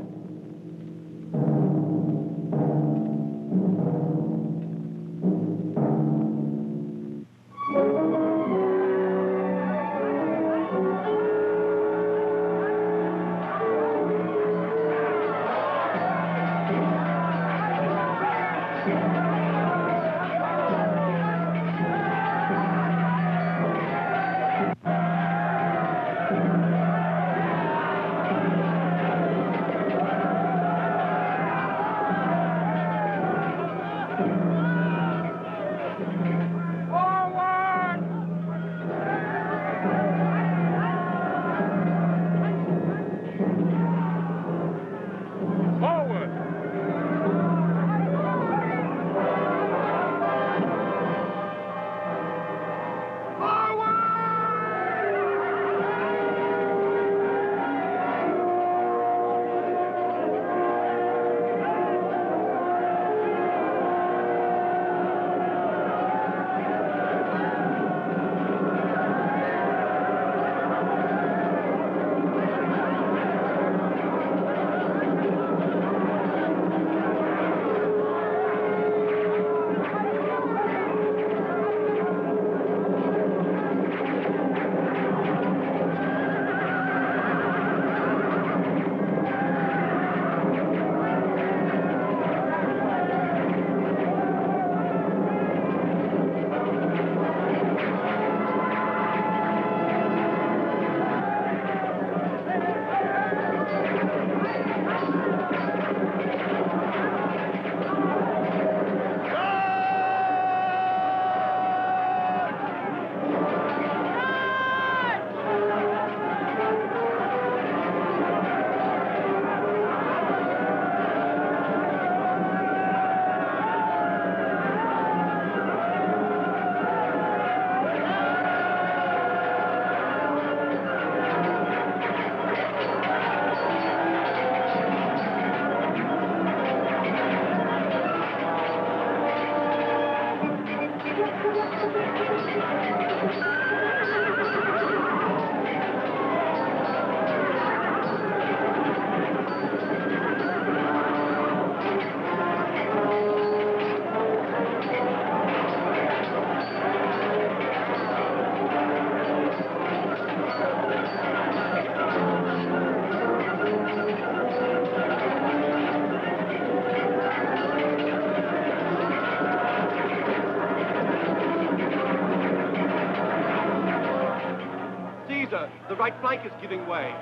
right flank is giving way.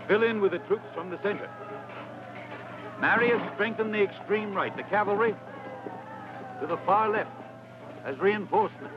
Fill in with the troops from the center. Marius, strengthen the extreme right. The cavalry to the far left as reinforcement.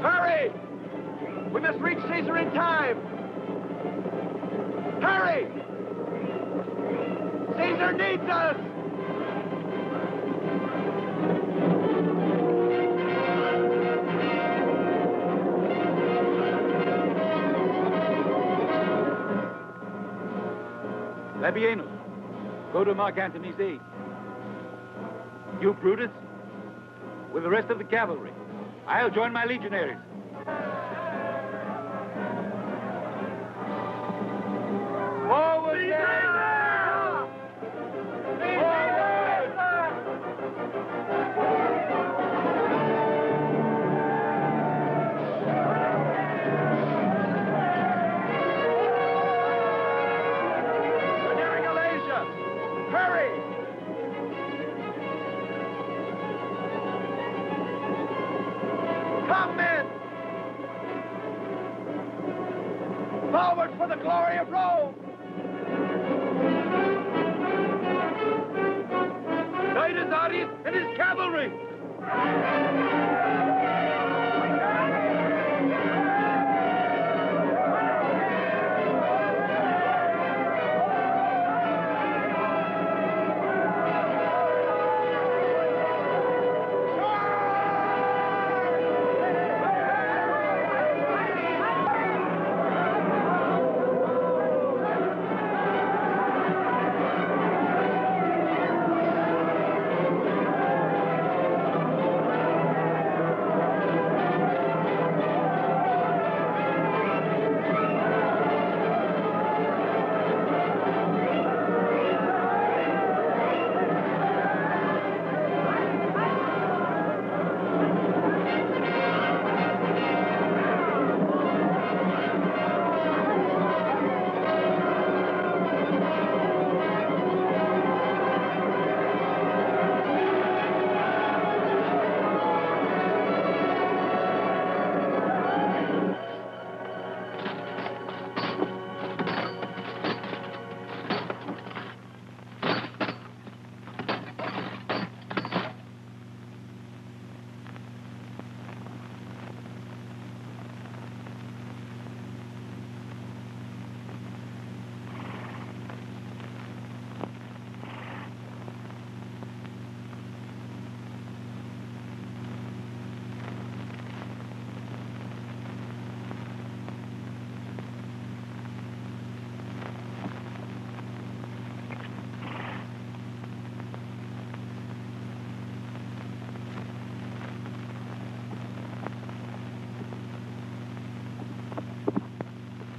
Hurry! We must reach Caesar in time! Hurry! Caesar needs us! Labienus, go to Mark Antony's aid. You, Brutus, with the rest of the cavalry. I'll join my legionaries. Forward, now! We're nearing Alasia! Hurry! Come, men! Forward for the glory of Rome! Titus Audius and his cavalry!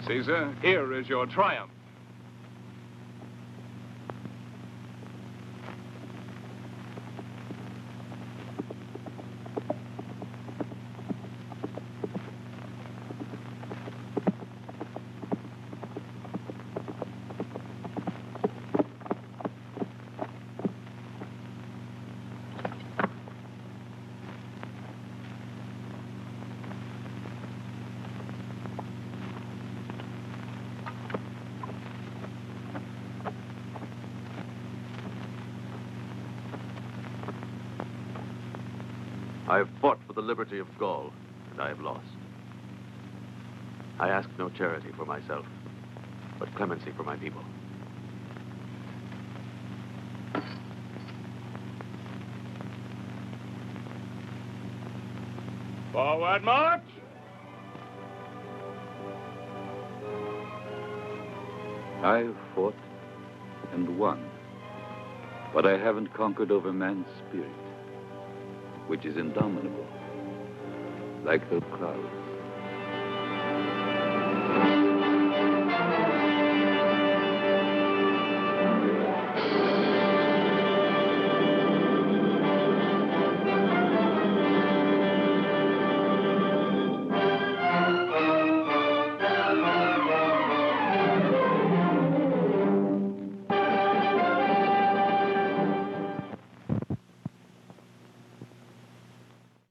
Caesar, here is your triumph. I have fought for the liberty of Gaul, and I have lost. I ask no charity for myself, but clemency for my people. Forward march! I've fought and won, but I haven't conquered over man's spirit, which is indomitable, like the clouds.